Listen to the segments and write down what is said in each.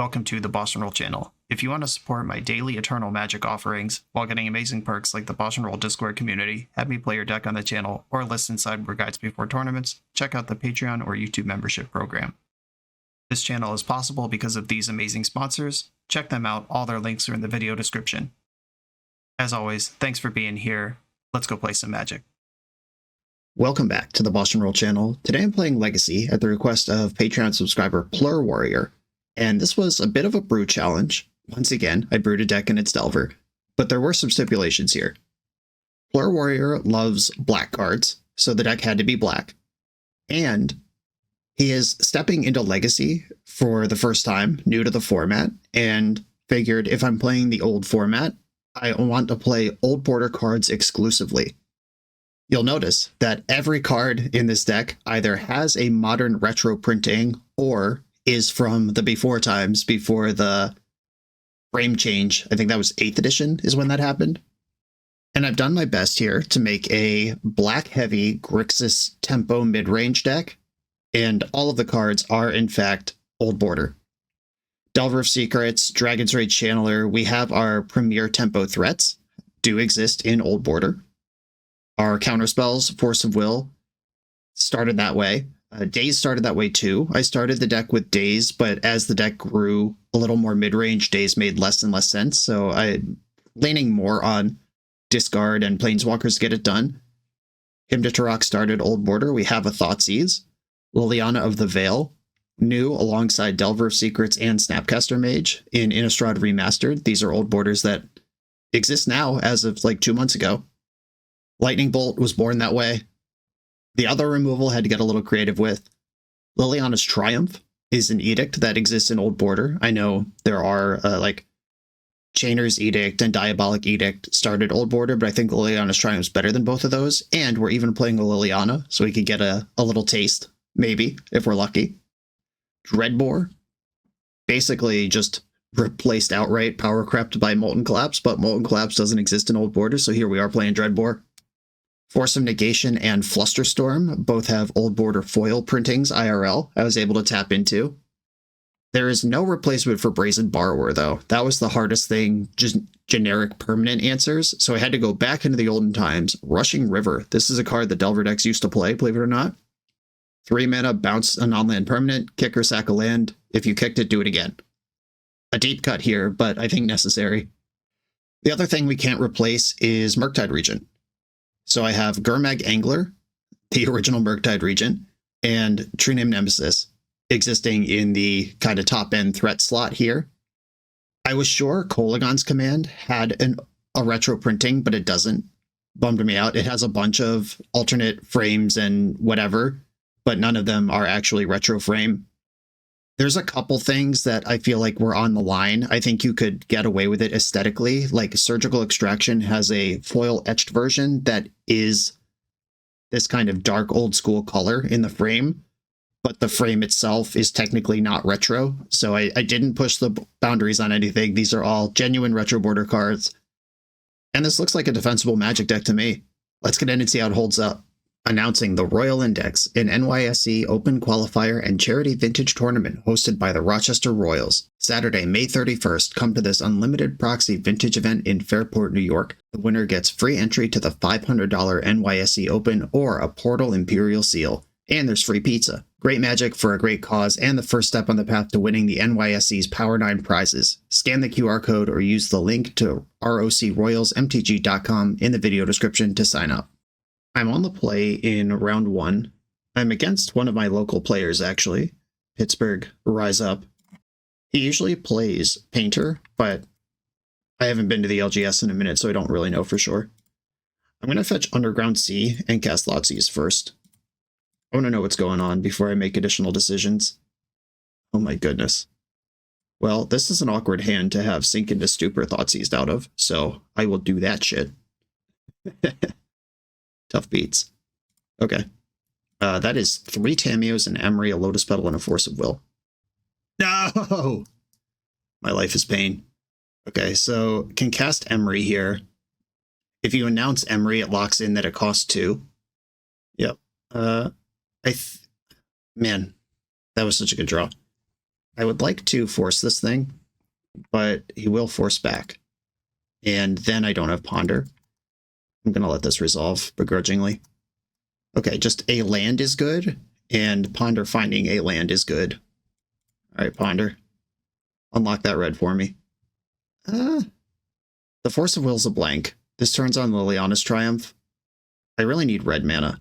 welcome to the BoshNRoll channel. If you want to support my daily Eternal Magic offerings while getting amazing perks like the BoshNRoll Discord community, have me play your deck on the channel, or listen sideboard guides before tournaments, check out the Patreon or YouTube membership program. This channel is possible because of these amazing sponsors. Check them out, all their links are in the video description. As always, thanks for being here. Let's go play some Magic. Welcome back to the BoshNRoll channel. Today I'm playing Legacy at the request of Patreon subscriber Plur Warrior, and this was a bit of a brew challenge. Once again, I brewed a deck in its Delver, but there were some stipulations here. Plur Warrior loves black cards, so the deck had to be black, and he is stepping into Legacy for the first time, new to the format, and figured if I'm playing the old format, I want to play old border cards exclusively. You'll notice that every card in this deck either has a modern retro printing or is from the before times, before the frame change. I think that was 8th edition is when that happened. And I've done my best here to make a black heavy Grixis tempo mid-range deck, and all of the cards are in fact old border. Delver of Secrets, Dragon's Rage Channeler, we have our premier tempo threats, do exist in old border. Our counterspells, Force of Will, started that way. Daze started that way too. I started the deck with Daze, but as the deck grew a little more mid-range, Daze made less and less sense, so I'm leaning more on discard and Planeswalkers to get it done. Hymn to Turok started old border. We have a Thoughtseize. Liliana of the Veil, new alongside Delver of Secrets and Snapcaster Mage in Innistrad Remastered. These are old borders that exist now as of like 2 months ago. Lightning Bolt was born that way. The other removal had to get a little creative with. Liliana's Triumph is an edict that exists in old border. I know there are like Chainer's Edict and Diabolic Edict started old border, but I think Liliana's Triumph is better than both of those. And we're even playing a Liliana, so we could get a little taste, maybe, if we're lucky. Dreadbore, basically just replaced outright Power Crept by Molten Collapse, but Molten Collapse doesn't exist in old border, so here we are playing Dreadbore. Force of Negation and Flusterstorm both have old border foil printings IRL I was able to tap into. There is no replacement for Brazen Borrower, though. That was the hardest thing, just generic permanent answers, so I had to go back into the olden times. Rushing River. This is a card that Delver decks used to play, believe it or not. 3 mana, bounce a non-land permanent, kick or sack a land. If you kicked it, do it again. A deep cut here, but I think necessary. The other thing we can't replace is Murktide Regent. So I have Gurmag Angler, the original Murktide Regent, and True Name Nemesis existing in the kind of top-end threat slot here. I was sure Kolaghan's Command had a retro printing, but it doesn't. Bummed me out. It has a bunch of alternate frames and whatever, but none of them are actually retro frame. There's a couple things that I feel like were on the line. I think you could get away with it aesthetically. Like Surgical Extraction has a foil etched version that is this kind of dark old school color in the frame, but the frame itself is technically not retro. So I didn't push the boundaries on anything. These are all genuine retro border cards. And this looks like a defensible Magic deck to me. Let's get in and see how it holds up. Announcing the Royal Index, an NYSE Open Qualifier and Charity Vintage Tournament hosted by the Rochester Royals. Saturday, May 31st, come to this unlimited proxy vintage event in Fairport, New York. The winner gets free entry to the $500 NYSE Open or a Portal Imperial Seal. And there's free pizza. Great magic for a great cause and the first step on the path to winning the NYSE's Power 9 prizes. Scan the QR code or use the link to rocroyalsmtg.com in the video description to sign up. I'm on the play in round 1. I'm against one of my local players, actually. Pittsburgh Rise Up. He usually plays Painter, but I haven't been to the LGS in a minute, so I don't really know for sure. I'm going to fetch Underground Sea and cast Thoughtseize first. I want to know what's going on before I make additional decisions. Oh my goodness. Well, this is an awkward hand to have Sink into Stupor Thoughtseized out of, so I will do that shit. Tough beats. Okay. That is 3 Tamios, an Emery, a Lotus Petal, and a Force of Will. No! My life is pain. Okay, so can cast Emery here. If you announce Emery, it locks in that it costs 2. Yep. Man, that was such a good draw. I would like to force this thing, but he will force back. And then I don't have Ponder. I'm going to let this resolve begrudgingly. Okay, just a land is good, and Ponder finding a land is good. All right, Ponder. Unlock that red for me. The Force of Will's a blank. This turns on Liliana's Triumph. I really need red mana.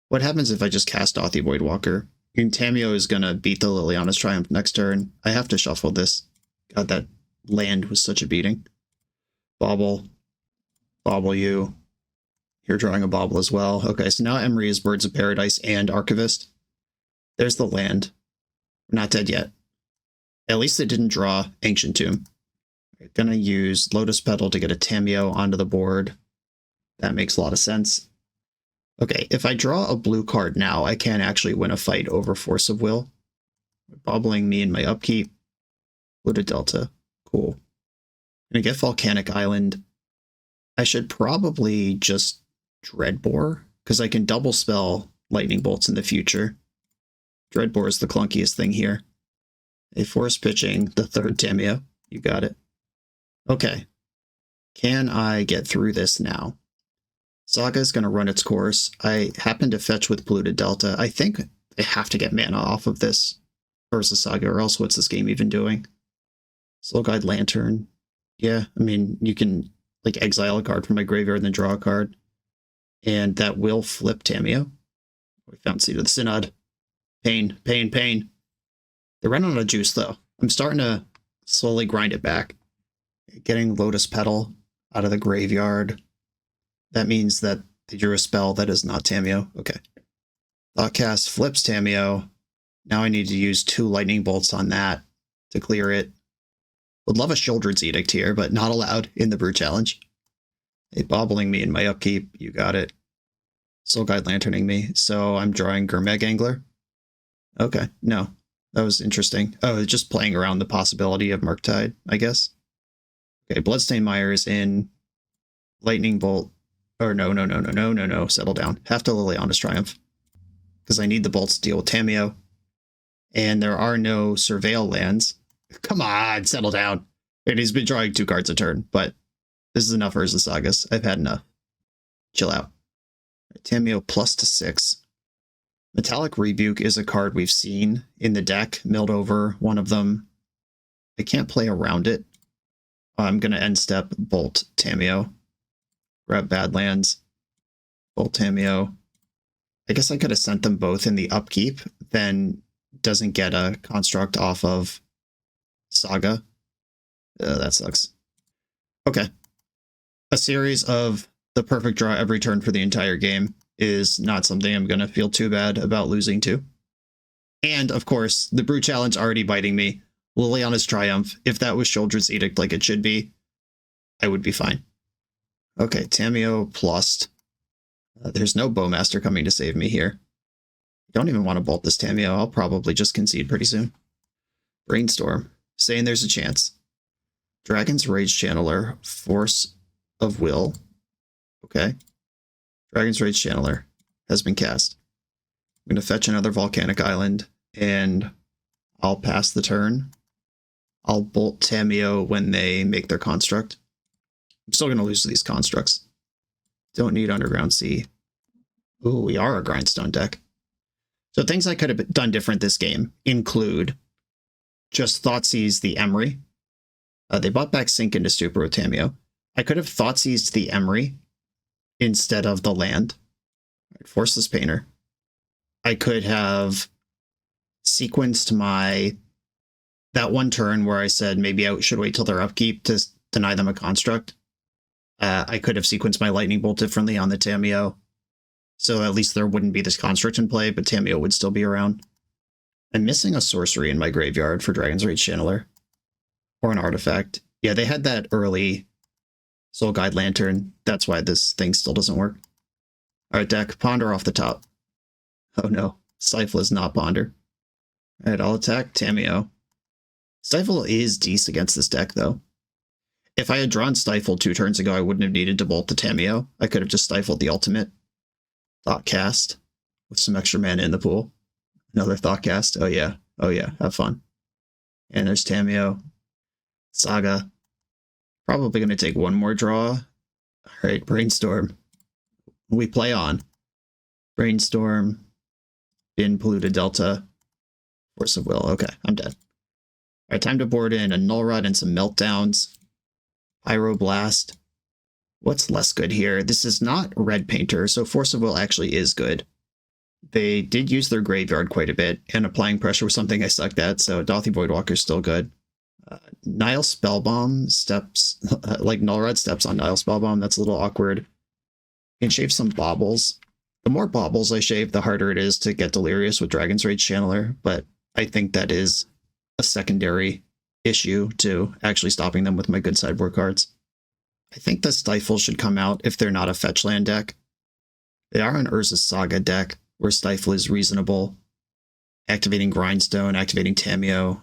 What happens if I just cast Authy Voidwalker? And Tamio is going to beat the Liliana's Triumph next turn. I have to shuffle this. God, that land was such a beating. Bobble. Bobble you. You're drawing a bobble as well. Okay, so now Emery is Birds of Paradise and Archivist. There's the land. We're not dead yet. At least it didn't draw Ancient Tomb. We're going to use Lotus Petal to get a Tamio onto the board. That makes a lot of sense. Okay, if I draw a blue card now, I can actually win a fight over Force of Will. Bobbling me in my upkeep. Pluto Delta. Cool. I'm going to get Volcanic Island. I should probably just Dreadbore, because I can double spell Lightning Bolts in the future. Dreadbore is the clunkiest thing here. A force pitching the third Tamio. You got it. Okay. Can I get through this now? Saga is going to run its course. I happen to fetch with Polluted Delta. I think I have to get mana off of this versus Saga, or else what's this game even doing? Soul Guide Lantern. Yeah, I mean, you can like exile a card from my graveyard and then draw a card. And that will flip Tamio. We found Seed of the Synod. Pain, pain, pain. They ran out of juice, though. I'm starting to slowly grind it back. Getting Lotus Petal out of the graveyard. That means that they drew a spell that is not Tamio. Okay. Thoughtcast flips Tamio. Now I need to use 2 Lightning Bolts on that to clear it. Would love a Shouldred's Edict here, but not allowed in the Brew Challenge. They bobbling me in my upkeep. You got it. Soul Guide Lanterning me. So I'm drawing Gurmag Angler. Okay, no. That was interesting. Oh, just playing around the possibility of Murktide, I guess. Okay, Bloodstained Mire is in. Lightning Bolt. Or no. Settle down. Have to Liliana's Triumph. Because I need the bolts to deal with Tamio. And there are no Surveil lands. Come on, settle down. And he's been drawing 2 cards a turn, but this is enough Urza Sagas. I've had enough. Chill out. Tamio +6. Metallic Rebuke is a card we've seen in the deck. Milled over one of them. I can't play around it. I'm going to end step Bolt Tamio. Grab Badlands. Bolt Tamio. I guess I could have sent them both in the upkeep, then doesn't get a construct off of Saga. That sucks. Okay. A series of the perfect draw every turn for the entire game is not something I'm going to feel too bad about losing to. And, of course, the Brew Challenge already biting me. Liliana's Triumph, if that was Shouldred's Edict like it should be, I would be fine. Okay, Tamio plus. There's no Bowmaster coming to save me here. I don't even want to bolt this Tamio. I'll probably just concede pretty soon. Brainstorm. Saying there's a chance. Dragon's Rage Channeler. Force of Will. Okay. Dragon's Rage Channeler has been cast. I'm going to fetch another Volcanic Island, and I'll pass the turn. I'll bolt Tamio when they make their construct. I'm still going to lose to these constructs. Don't need Underground Sea. Ooh, we are a Grindstone deck. So things I could have done different this game include just Thoughtseize the Emery. They bought back Sink into Stupor with Tamio. I could have Thoughtseized the Emery instead of the land. Forceless Painter. I could have sequenced that one turn where I said maybe I should wait till their upkeep to deny them a construct. I could have sequenced my Lightning Bolt differently on the Tamio, so at least there wouldn't be this construct in play, but Tamio would still be around. I'm missing a sorcery in my graveyard for Dragon's Rage Channeler. Or an artifact. Yeah, they had that early Soul Guide Lantern. That's why this thing still doesn't work. Alright, deck. Ponder off the top. Oh no. Stifle is not Ponder. Alright, I'll attack Tamio. Stifle is decent against this deck, though. If I had drawn Stifle 2 turns ago, I wouldn't have needed to bolt the Tamio. I could have just stifled the ultimate. Thoughtcast. With some extra mana in the pool. Another Thoughtcast. Oh yeah. Have fun. And there's Tameo. Saga. Probably going to take one more draw. All right, Brainstorm. We play on. Brainstorm. Bin, Polluted Delta. Force of Will. Okay, I'm dead. All right, time to board in a Null Rod and some Meltdowns. Pyroblast. What's less good here? This is not Red Painter, so Force of Will actually is good. They did use their graveyard quite a bit, and applying pressure was something I sucked at, so Dauthi Voidwalker is still good. Nile Spellbomb steps, like Null Rod steps on Nile Spellbomb, that's a little awkward. Can shave some baubles. The more baubles I shave, the harder it is to get Delirious with Dragon's Rage Channeler, but I think that is a secondary issue to actually stopping them with my good sideboard cards. I think the Stifle should come out if they're not a fetch land deck. They are an Urza's Saga deck, where Stifle is reasonable. Activating Grindstone, activating Tameo.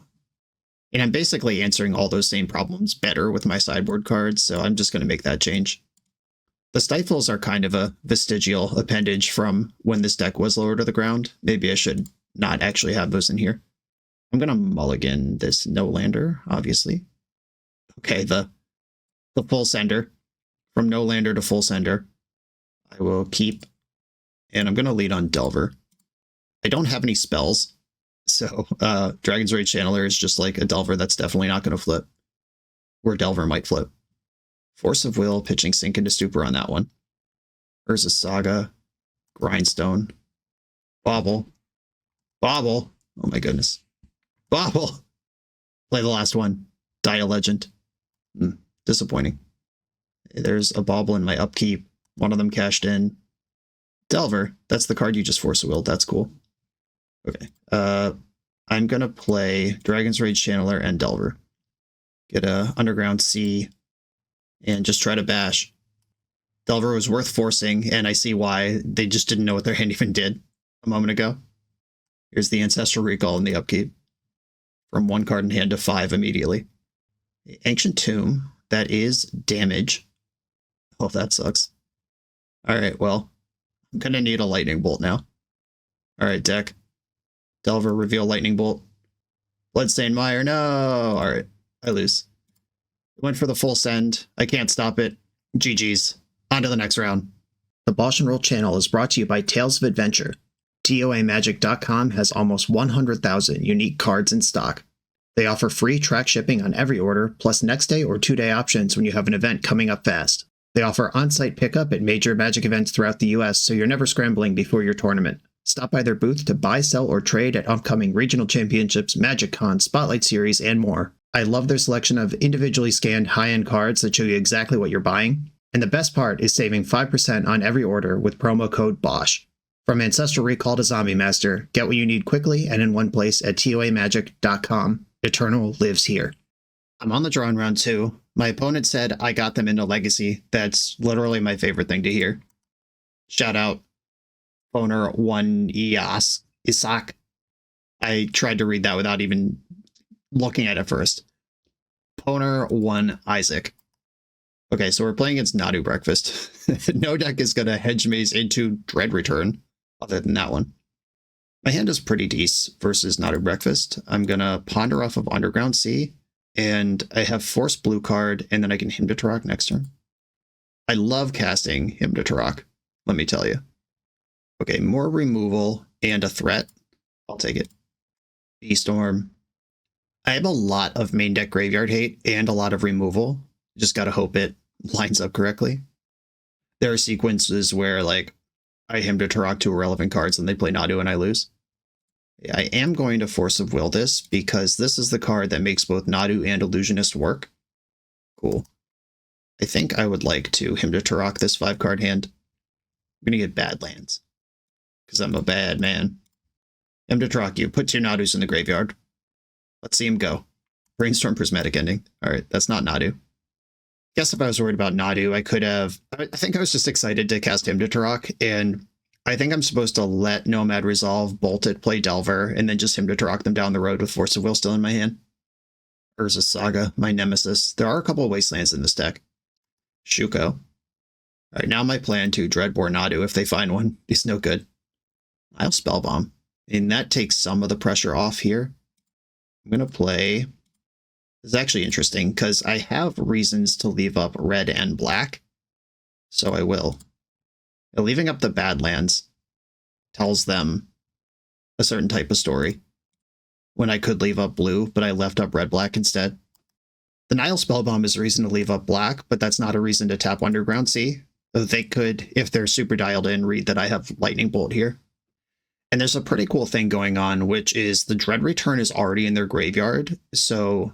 And I'm basically answering all those same problems better with my sideboard cards, so I'm just going to make that change. The Stifles are kind of a vestigial appendage from when this deck was lower to the ground. Maybe I should not actually have those in here. I'm going to mulligan this no-lander, obviously. Okay, the full sender. From no-lander to full sender. I will keep. And I'm going to lead on Delver. I don't have any spells. So Dragon's Rage Channeler is just like a Delver that's definitely not going to flip. Where Delver might flip. Force of Will, pitching Sink into Stupor on that one. Urza's Saga. Grindstone. Bobble. Bobble. Oh my goodness. Bobble. Play the last one. Die a Legend. Disappointing. There's a Bobble in my upkeep. One of them cashed in. Delver. That's the card you just Force of Will. That's cool. Okay. I'm going to play Dragon's Rage Channeler and Delver. Get a Underground Sea. And just try to bash. Delver was worth forcing, and I see why. They just didn't know what their hand even did a moment ago. Here's the Ancestral Recall in the upkeep. From 1 card in hand to 5 immediately. Ancient Tomb. That is damage. Oh, that sucks. Alright, well. I'm going to need a Lightning Bolt now. Alright, deck. Delver, reveal Lightning Bolt. Bloodstained Mire, no! Alright, I lose. Went for the full send. I can't stop it. GG's. On to the next round. The BoshNRoll channel is brought to you by Tales of Adventure. TOAMagic.com has almost 100,000 unique cards in stock. They offer free track shipping on every order, plus next day or 2-day options when you have an event coming up fast. They offer on-site pickup at major Magic events throughout the US, so you're never scrambling before your tournament. Stop by their booth to buy, sell, or trade at upcoming regional championships, Magic Con, Spotlight Series, and more. I love their selection of individually scanned high-end cards that show you exactly what you're buying. And the best part is saving 5% on every order with promo code BOSH. From Ancestral Recall to Zombie Master, get what you need quickly and in one place at TOAMagic.com. Eternal lives here. I'm on the draw in round 2. My opponent said I got them into Legacy. That's literally my favorite thing to hear. Shout out Owner 1 Isaac. I tried to read that without even looking at it first. Poner 1 Isaac. Okay, so we're playing against Nadu Breakfast. No deck is going to hedge maze into Dread Return, other than that one. My hand is pretty decent versus Nadu Breakfast. I'm going to ponder off of Underground Sea, and I have Force Blue card, and then I can Hymn to Tarok next turn. I love casting Hymn to Tarok, let me tell you. Okay, more removal and a threat. I'll take it. B-Storm. I have a lot of main deck graveyard hate and a lot of removal. Just gotta hope it lines up correctly. There are sequences where, like, I Hymn to Tarok 2 irrelevant cards and they play Nadu and I lose. I am going to Force of Will this because this is the card that makes both Nadu and Illusionist work. Cool. I think I would like to Hymn to Tarok this 5-card hand. I'm gonna get bad lands. Because I'm a bad man. Hymn to Tarok you. Put 2 Nadus in the graveyard. Let's see him go. Brainstorm Prismatic Ending. Alright, that's not Nadu. Guess if I was worried about Nadu, I could have... I think I was just excited to cast Hymn to Tarok, and I think I'm supposed to let Nomad Resolve, bolt it, play Delver, and then just Hymn to Tarok them down the road with Force of Will still in my hand. Urza's Saga, my nemesis. There are a couple of Wastelands in this deck. Shuko. Alright, now my plan to Dreadbore Nadu, if they find one, is no good. I'll Spellbomb. And that takes some of the pressure off here. I'm going to play... This is actually interesting because I have reasons to leave up red and black, so I will. Now, leaving up the Badlands tells them a certain type of story, when I could leave up blue, but I left up red-black instead. The Nile Spellbomb is a reason to leave up black, but that's not a reason to tap Underground Sea. They could, if they're super dialed in, read that I have Lightning Bolt here. And there's a pretty cool thing going on, which is the Dread Return is already in their graveyard, so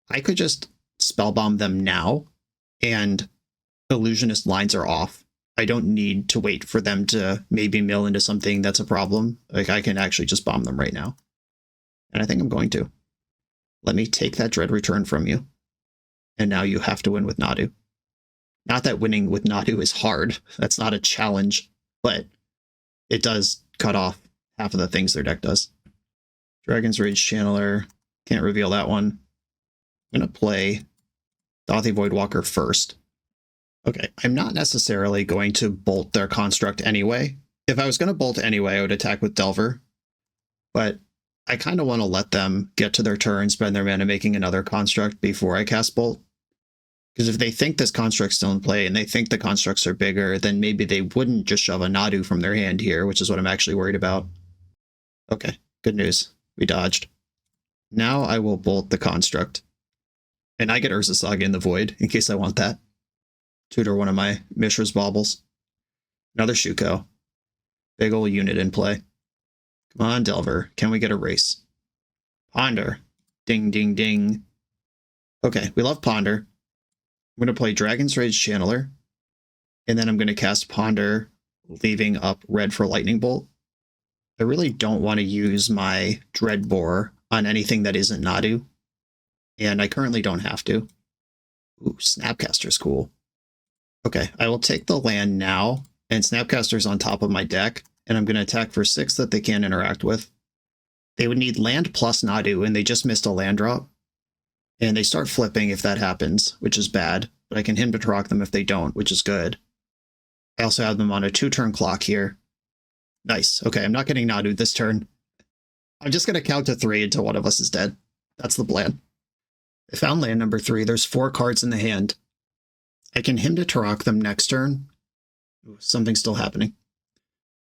I could just Spellbomb them now, and Illusionist lines are off. I don't need to wait for them to maybe mill into something that's a problem. Like, I can actually just bomb them right now. And I think I'm going to. Let me take that Dread Return from you. And now you have to win with Nadu. Not that winning with Nadu is hard. That's not a challenge. But it does cut off half of the things their deck does. Dragon's Rage Channeler. Can't reveal that one. I'm going to play Dauthi Voidwalker first. Okay, I'm not necessarily going to bolt their construct anyway. If I was going to bolt anyway, I would attack with Delver. But I kind of want to let them get to their turn, spend their mana making another construct before I cast Bolt. Because if they think this construct's still in play and they think the constructs are bigger, then maybe they wouldn't just shove a Nadu from their hand here, which is what I'm actually worried about. Okay, good news. We dodged. Now I will Bolt the construct. And I get Urza Saga in the Void, in case I want that. Tutor one of my Mishra's Baubles. Another Shuko. Big ol' unit in play. Come on, Delver. Can we get a race? Ponder. Ding, ding, ding. Okay, we love Ponder. I'm going to play Dragon's Rage Channeler. And then I'm going to cast Ponder, leaving up red for Lightning Bolt. I really don't want to use my Dreadbore on anything that isn't Nadu. And I currently don't have to. Ooh, Snapcaster's cool. Okay, I will take the land now, and Snapcaster's on top of my deck, and I'm going to attack for 6 that they can't interact with. They would need land plus Nadu, and they just missed a land drop. And they start flipping if that happens, which is bad, but I can Hymn to Rock them if they don't, which is good. I also have them on a 2-turn clock here. Nice. Okay, I'm not getting Nadu this turn. I'm just going to count to 3 until one of us is dead. That's the plan. I found land number 3. There's 4 cards in the hand. I can Hymn to Tarok them next turn. Ooh, something's still happening.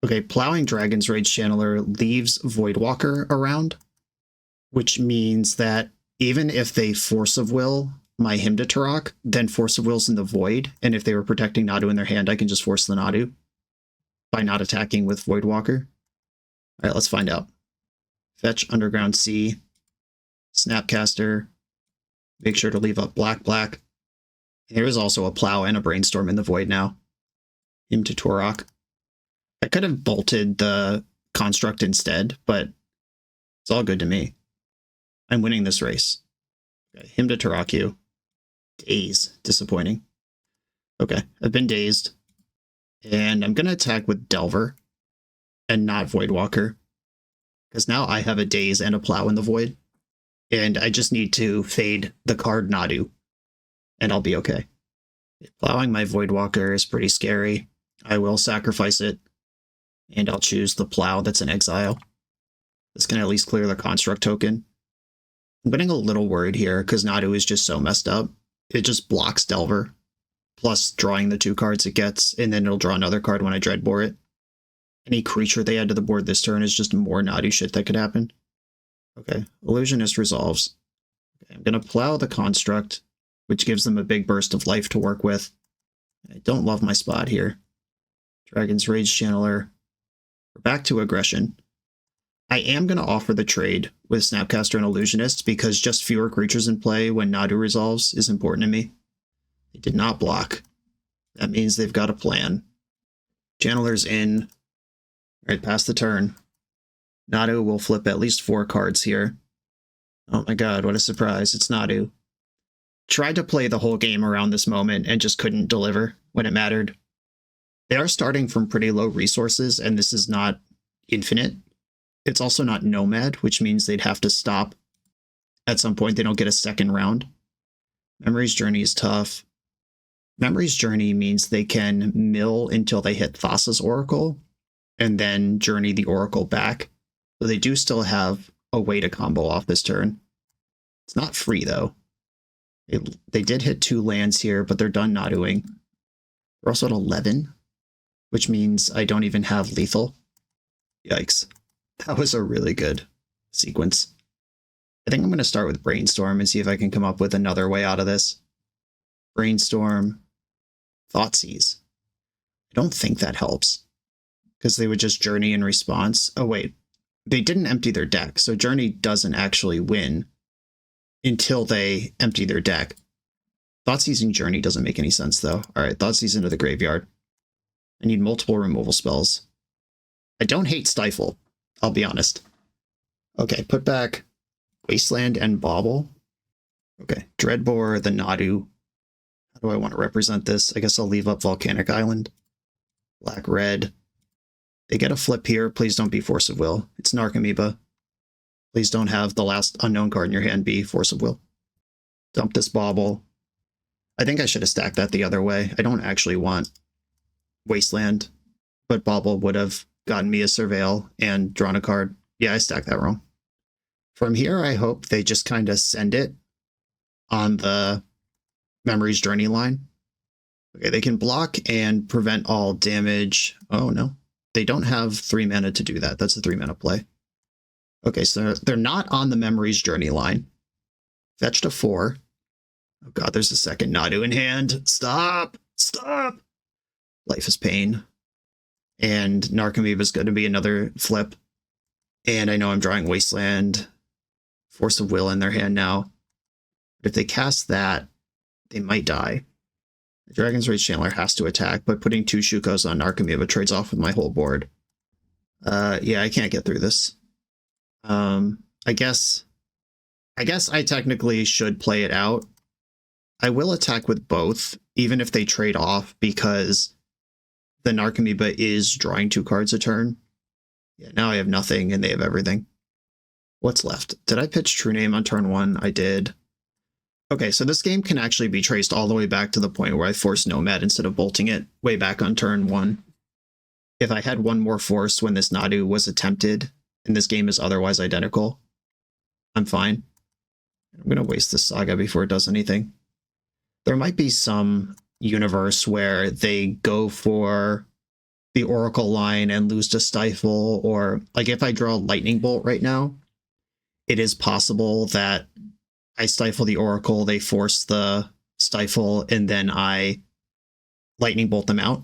Okay, Plowing Dragon's Rage Channeler leaves Voidwalker around, which means that even if they Force of Will my Hymn to Tarok, then Force of Will's in the Void, and if they were protecting Nadu in their hand, I can just force the Nadu by not attacking with Voidwalker. All right, let's find out. Fetch Underground Sea, Snapcaster, make sure to leave up black, black. There is also a Plow and a Brainstorm in the Void now. Hymn to Tarok. I could have bolted the construct instead, but it's all good to me. I'm winning this race. Okay, Hymn to Tarok you. Daze. Disappointing. Okay, I've been dazed. And I'm going to attack with Delver and not Voidwalker. Because now I have a Daze and a Plow in the Void. And I just need to fade the card Nadu. And I'll be okay. Plowing my Voidwalker is pretty scary. I will sacrifice it. And I'll choose the Plow that's in exile. This can at least clear the construct token. I'm getting a little worried here because Nadu is just so messed up. It just blocks Delver. Plus drawing the 2 cards it gets, and then it'll draw another card when I Dreadbore it. Any creature they add to the board this turn is just more Nadu shit that could happen. Okay, Illusionist resolves. Okay, I'm going to Plow the construct, which gives them a big burst of life to work with. I don't love my spot here. Dragon's Rage Channeler. We're back to aggression. I am going to offer the trade with Snapcaster and Illusionist because just fewer creatures in play when Nadu resolves is important to me. They did not block. That means they've got a plan. Channeler's in. All right, pass the turn. Nadu will flip at least 4 cards here. Oh my god, what a surprise. It's Nadu. Tried to play the whole game around this moment and just couldn't deliver when it mattered. They are starting from pretty low resources, and this is not infinite. It's also not Nomad, which means they'd have to stop. At some point, they don't get a second round. Memory's Journey is tough. Memory's Journey means they can mill until they hit Thassa's Oracle, and then journey the Oracle back. So they do still have a way to combo off this turn. It's not free, though. They did hit 2 lands here, but they're done Naduing. We're also at 11, which means I don't even have lethal. Yikes. That was a really good sequence. I think I'm going to start with Brainstorm and see if I can come up with another way out of this. Brainstorm, Thoughtseize. I don't think that helps, because they would just Journey in response. Oh, wait. They didn't empty their deck, so Journey doesn't actually win until they empty their deck. Thoughtseizing Journey doesn't make any sense, though. Alright, Thoughtseize into the graveyard. I need multiple removal spells. I don't hate Stifle, I'll be honest. Okay, put back Wasteland and Bauble. Okay, Dreadbore, the Nadu. How do I want to represent this? I guess I'll leave up Volcanic Island. Black-red. They get a flip here. Please don't be Force of Will. It's Narcomoeba. Please don't have the last unknown card in your hand be Force of Will. Dump this Bauble. I think I should have stacked that the other way. I don't actually want Wasteland, but Bauble would have gotten me a Surveil and drawn a card. Yeah, I stacked that wrong. From here, I hope they just kind of send it on the Memory's Journey line. Okay, they can block and prevent all damage. Oh, no. They don't have 3 mana to do that. That's a 3 mana play. Okay, so they're not on the Memory's Journey line. Fetch to 4. Oh god, there's a second Nadu in hand. Stop! Stop! Life is Pain. And Narcomoeba is going to be another flip. And I know I'm drawing Wasteland. Force of Will in their hand now. But if they cast that, they might die. The Dragon's Rage Chandler has to attack, but putting 2 Shukos on Narcomoeba trades off with my whole board. Yeah, I can't get through this. I guess I technically should play it out. I will attack with both, even if they trade off, because the Narcomoeba is drawing 2 cards a turn. Yeah, now I have nothing and they have everything. What's left? Did I pitch True Name on turn 1? I did. Okay, so this game can actually be traced all the way back to the point where I forced Nomad instead of bolting it way back on turn 1. If I had one more force when this Nadu was attempted, and this game is otherwise identical, I'm fine. I'm going to waste this Saga before it does anything. There might be some universe where they go for the Oracle line and lose to Stifle, or like if I draw Lightning Bolt right now, it is possible that I stifle the Oracle, they force the Stifle, and then I Lightning Bolt them out.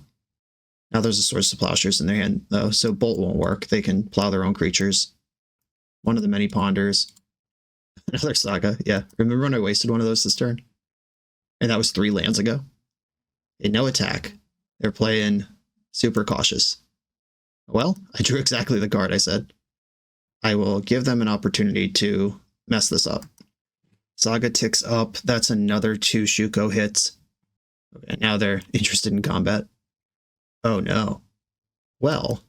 Now there's a Source of Plowshares in their hand, though, so Bolt won't work. They can plow their own creatures. One of the many Ponders. Another Saga, yeah. Remember when I wasted one of those this turn? And that was 3 lands ago. And no attack. They're playing super cautious. Well, I drew exactly the card I said. I will give them an opportunity to mess this up. Saga ticks up. That's another 2 Shuko hits. Okay, now they're interested in combat. Oh no. Well.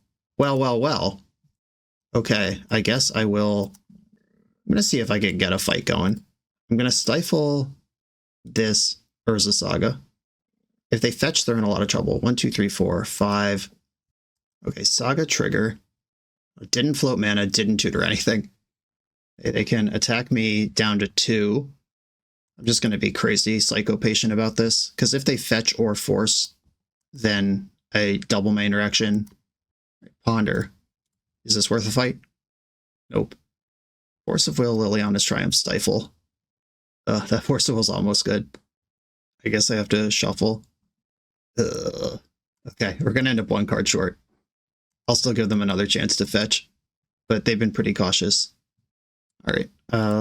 Okay, I guess I will... I'm going to see if I can get a fight going. I'm going to stifle this Urza Saga. If they fetch, they're in a lot of trouble. 1, 2, 3, 4, 5. Okay, Saga trigger. Didn't float mana, didn't tutor anything. They can attack me down to 2. I'm just going to be crazy psycho patient about this, because if they fetch or force, then a double my interaction. Ponder. Is this worth a fight? Nope. Force of Will, Liliana's Triumph, Stifle. That Force of Will's almost good. I guess I have to shuffle. Okay, we're going to end up 1 card short. I'll still give them another chance to fetch, but they've been pretty cautious. All right,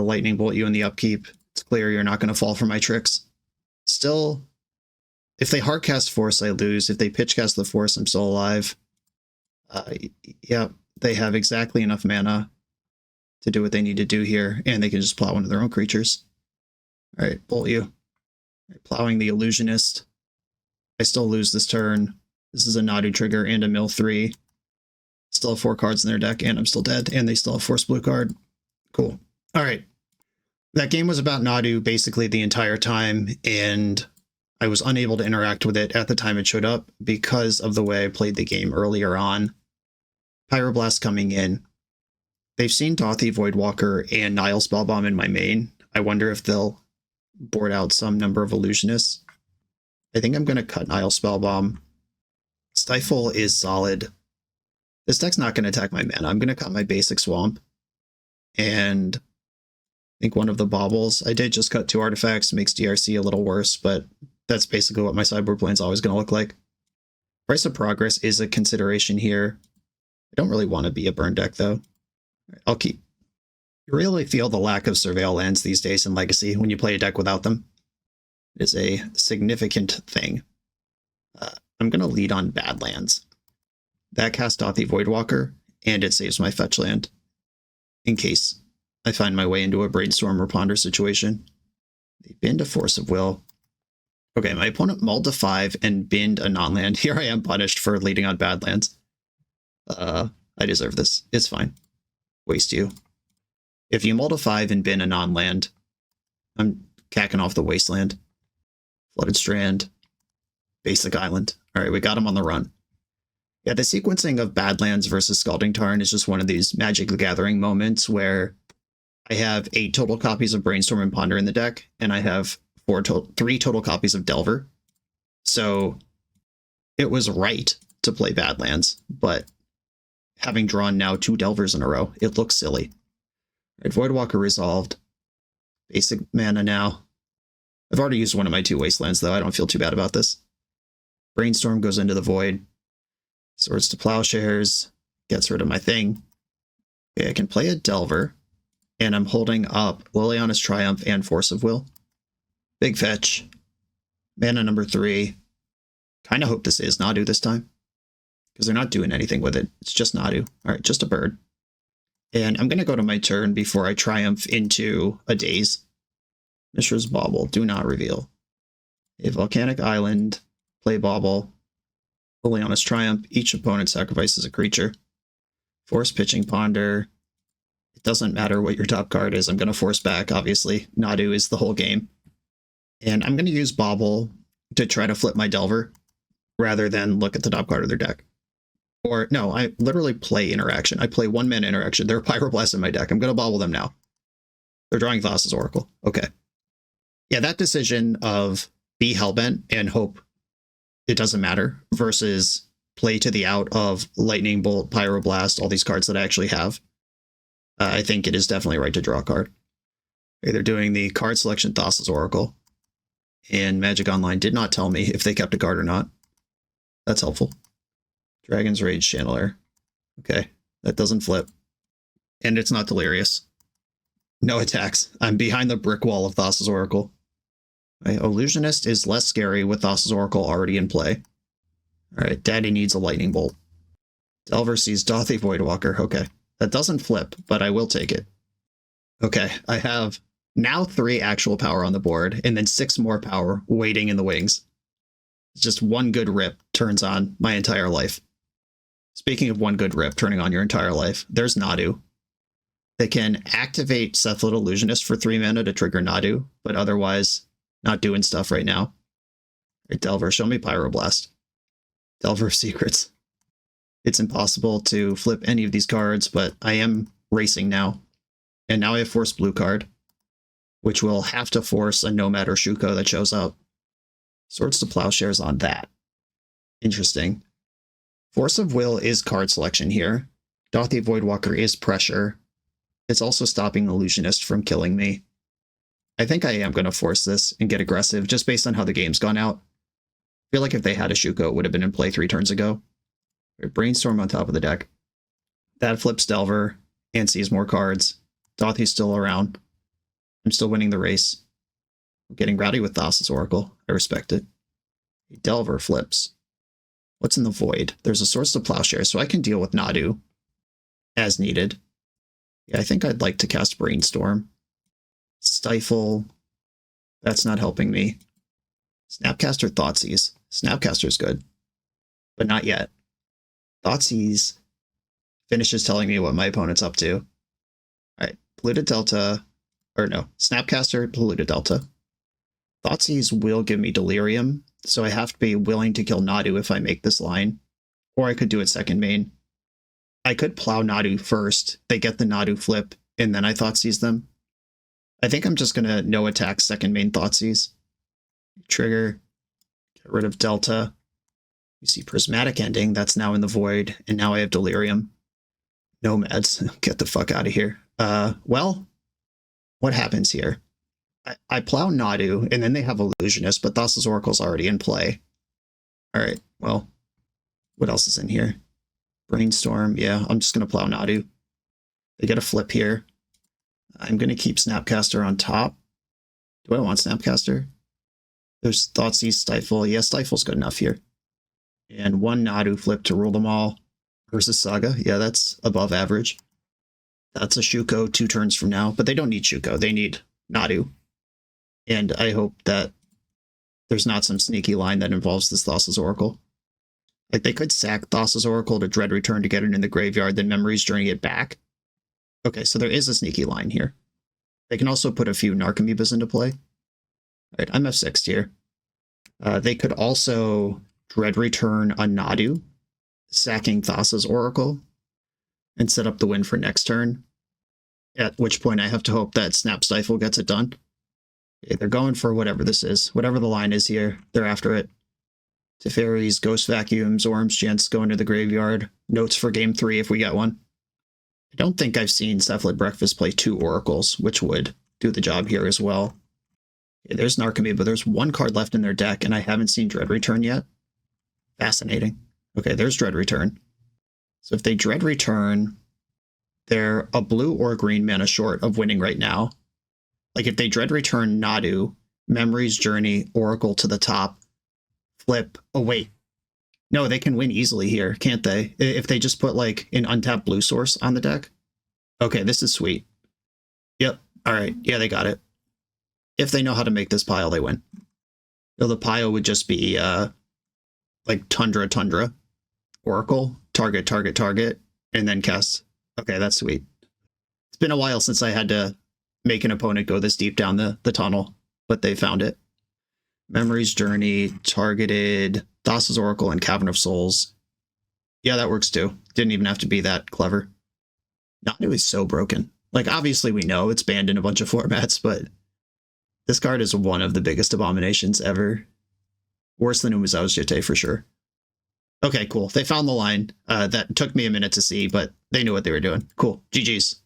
Lightning Bolt you in the upkeep. It's clear you're not going to fall for my tricks. Still, if they hardcast Force, I lose. If they pitchcast the Force, I'm still alive. Yeah, they have exactly enough mana to do what they need to do here, and they can just plow into their own creatures. All right, Bolt you. All right, plowing the Illusionist. I still lose this turn. This is a Nadu trigger and a mill 3. Still have 4 cards in their deck, and I'm still dead, and they still have Force Blue card. Cool. All right. That game was about Nadu basically the entire time, and I was unable to interact with it at the time it showed up because of the way I played the game earlier on. Pyroblast coming in. They've seen Dothy, Voidwalker, and Nile Spellbomb in my main. I wonder if they'll board out some number of Illusionists. I think I'm going to cut Nile Spellbomb. Stifle is solid. This deck's not going to attack my mana. I'm going to cut my basic Swamp. And I think one of the baubles. I did just cut 2 artifacts, makes DRC a little worse, but that's basically what my sideboard plan's always going to look like. Price of Progress is a consideration here. I don't really want to be a burn deck, though. I'll keep. You really feel the lack of Surveil lands these days in Legacy when you play a deck without them. It is a significant thing. I'm going to lead on Badlands. That casts Dothy Voidwalker, and it saves my fetch land in case I find my way into a Brainstorm or Ponder situation. They bind a Force of Will. Okay, my opponent mulled to 5 and binned a non-land. Here I am punished for leading on Badlands. I deserve this. It's fine. Waste you. If you mull to 5 and bin a non-land, I'm cacking off the Wasteland. Flooded Strand. Basic Island. Alright, we got him on the run. Yeah, the sequencing of Badlands versus Scalding Tarn is just one of these Magic the Gathering moments where I have 8 total copies of Brainstorm and Ponder in the deck, and I have 3 total copies of Delver. So it was right to play Badlands, but having drawn now 2 Delvers in a row, it looks silly. Right, Voidwalker resolved. Basic mana now. I've already used one of my 2 Wastelands, though. I don't feel too bad about this. Brainstorm goes into the Void. Swords to Plowshares. Gets rid of my thing. Okay, I can play a Delver. And I'm holding up Liliana's Triumph and Force of Will. Big fetch. Mana number 3. Kind of hope this is Nadu this time. Because they're not doing anything with it. It's just Nadu. Alright, just a bird. And I'm going to go to my turn before I triumph into a Daze. Mishra's Bauble. Do not reveal. A Volcanic Island. Play Bauble. Liliana's Triumph. Each opponent sacrifices a creature. Force Pitching Ponder. It doesn't matter what your top card is. I'm going to force back, obviously. Nadu is the whole game. And I'm going to use Bauble to try to flip my Delver rather than look at the top card of their deck. Or, no, I literally play Interaction. I play 1-mana Interaction. They're Pyroblast in my deck. I'm going to Bauble them now. They're drawing Thassa's Oracle. Okay. Yeah, that decision of be Hellbent and hope it doesn't matter versus play to the out of Lightning Bolt, Pyroblast, all these cards that I actually have. I think it is definitely right to draw a card. Okay, they're doing the card selection Thassa's Oracle. And Magic Online did not tell me if they kept a card or not. That's helpful. Dragon's Rage Channeler. Okay, that doesn't flip. And it's not Delirious. No attacks. I'm behind the brick wall of Thassa's Oracle. My Illusionist is less scary with Thassa's Oracle already in play. Alright, Daddy needs a Lightning Bolt. Delver sees Dothy Voidwalker. Okay, that doesn't flip, but I will take it. Okay, I have now 3 actual power on the board, and then 6 more power waiting in the wings. Just one good rip turns on my entire life. Speaking of one good rip turning on your entire life, there's Nadu. They can activate Cephalid Illusionist for 3 mana to trigger Nadu, but otherwise not doing stuff right now. Right, Delver, show me Pyroblast. Delver of Secrets. It's impossible to flip any of these cards, but I am racing now. And now I have Force Blue card, which will have to force a Nomad or Shuko that shows up. Swords to Plowshares on that. Interesting. Force of Will is card selection here. Dothy Voidwalker is pressure. It's also stopping Illusionist from killing me. I think I am going to force this and get aggressive just based on how the game's gone out. I feel like if they had a Shuko, it would have been in play 3 turns ago. Brainstorm on top of the deck. That flips Delver and sees more cards. Dothy's still around. I'm still winning the race. I'm getting rowdy with Thassa's Oracle. I respect it. Delver flips. What's in the Void? There's a Swords to Plowshare, so I can deal with Nadu as needed. Yeah, I think I'd like to cast Brainstorm. Stifle. That's not helping me. Snapcaster Thoughtseize. Snapcaster's good, but not yet. Thoughtseize finishes telling me what my opponent's up to. Alright, Polluted Delta, or no, Snapcaster, Polluted Delta. Thoughtseize will give me Delirium, so I have to be willing to kill Nadu if I make this line, or I could do it second main. I could plow Nadu first. They get the Nadu flip, and then I Thoughtseize them. I think I'm just going to no attack second main Thoughtseize. Trigger. Get rid of Delta. You see Prismatic Ending. That's now in the void. And now I have Delirium. Nomads. Get the fuck out of here. Well, what happens here? I plow Nadu, and then they have Illusionist, but Thassa's Oracle's already in play. All right, well, what else is in here? Brainstorm. Yeah, I'm just going to plow Nadu. They get a flip here. I'm going to keep Snapcaster on top. Do I want Snapcaster? There's Thoughtseize, Stifle. Yeah, Stifle's good enough here. And one Nadu flip to rule them all. Versus Saga. Yeah, that's above average. That's a Shuko 2 turns from now. But they don't need Shuko. They need Nadu. And I hope that there's not some sneaky line that involves this Thassa's Oracle. Like, they could sack Thassa's Oracle to Dread Return to get it in the graveyard, then Memory's Journey it back. Okay, so there is a sneaky line here. They can also put a few Narcomoebas into play. All right, I'm F6 here. They could also Dread Return on Nadu, sacking Thassa's Oracle, and set up the win for next turn. At which point I have to hope that Snap Stifle gets it done. Okay, they're going for whatever this is. Whatever the line is here, they're after it. Teferis, Ghost Vacuums, Orms, Gents go into the graveyard. Notes for game 3 if we get one. I don't think I've seen Cephalid Breakfast play 2 Oracles, which would do the job here as well. Okay, there's Narcomoeba, but there's one card left in their deck, and I haven't seen Dread Return yet. Fascinating. Okay, there's Dread Return. So if they Dread Return, they're a blue or green mana short of winning right now. Like, if they Dread Return Nadu, Memory's Journey, Oracle to the top, flip. Oh, wait. No, they can win easily here, can't they? If they just put, like, an untapped blue source on the deck. Okay, this is sweet. Yep. All right. Yeah, they got it. If they know how to make this pile, they win. So the pile would just be, like, Tundra, Oracle, target, and then cast. Okay, that's sweet. It's been a while since I had to make an opponent go this deep down the tunnel, but they found it. Memory's Journey, targeted Thassa's Oracle and Cavern of Souls. Yeah, that works too. Didn't even have to be that clever. Nadu is so broken. Like, obviously we know it's banned in a bunch of formats, but this card is one of the biggest abominations ever. Worse than Umezawa's Jitte for sure. Okay, cool. They found the line. That took me a minute to see, but they knew what they were doing. Cool. GG's.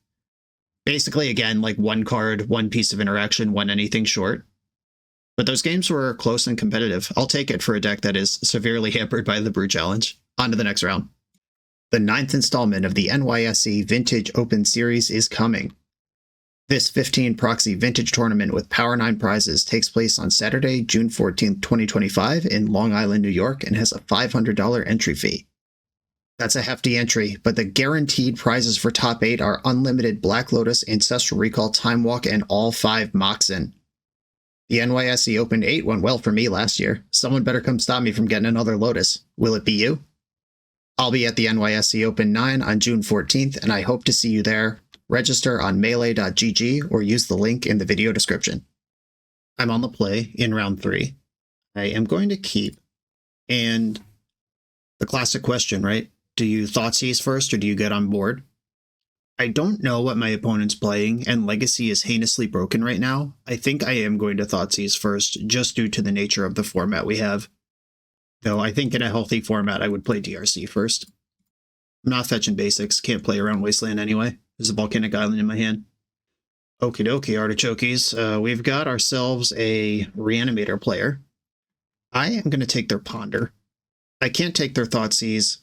Basically, again, like one card, one piece of interaction, one anything short. But those games were close and competitive. I'll take it for a deck that is severely hampered by the Brew Challenge. On to the next round. The 9th installment of the NYSE Vintage Open Series is coming. This 15 proxy vintage tournament with Power 9 prizes takes place on Saturday, June 14th, 2025 in Long Island, New York, and has a $500 entry fee. That's a hefty entry, but the guaranteed prizes for top 8 are unlimited Black Lotus, Ancestral Recall, Time Walk, and all 5 Moxen. The NYSE Open 8 went well for me last year. Someone better come stop me from getting another Lotus. Will it be you? I'll be at the NYSE Open 9 on June 14th, and I hope to see you there. Register on melee.gg or use the link in the video description. I'm on the play in round 3. I am going to keep, and the classic question, right? Do you Thoughtseize first or do you get on board? I don't know what my opponent's playing, and Legacy is heinously broken right now. I think I am going to Thoughtseize first, just due to the nature of the format we have. Though I think in a healthy format, I would play DRC first. I'm not fetching basics, can't play around Wasteland anyway. There's a Volcanic Island in my hand. Okie dokie, artichokes. We've got ourselves a Reanimator player. I am going to take their Ponder. I can't take their Thoughtseize.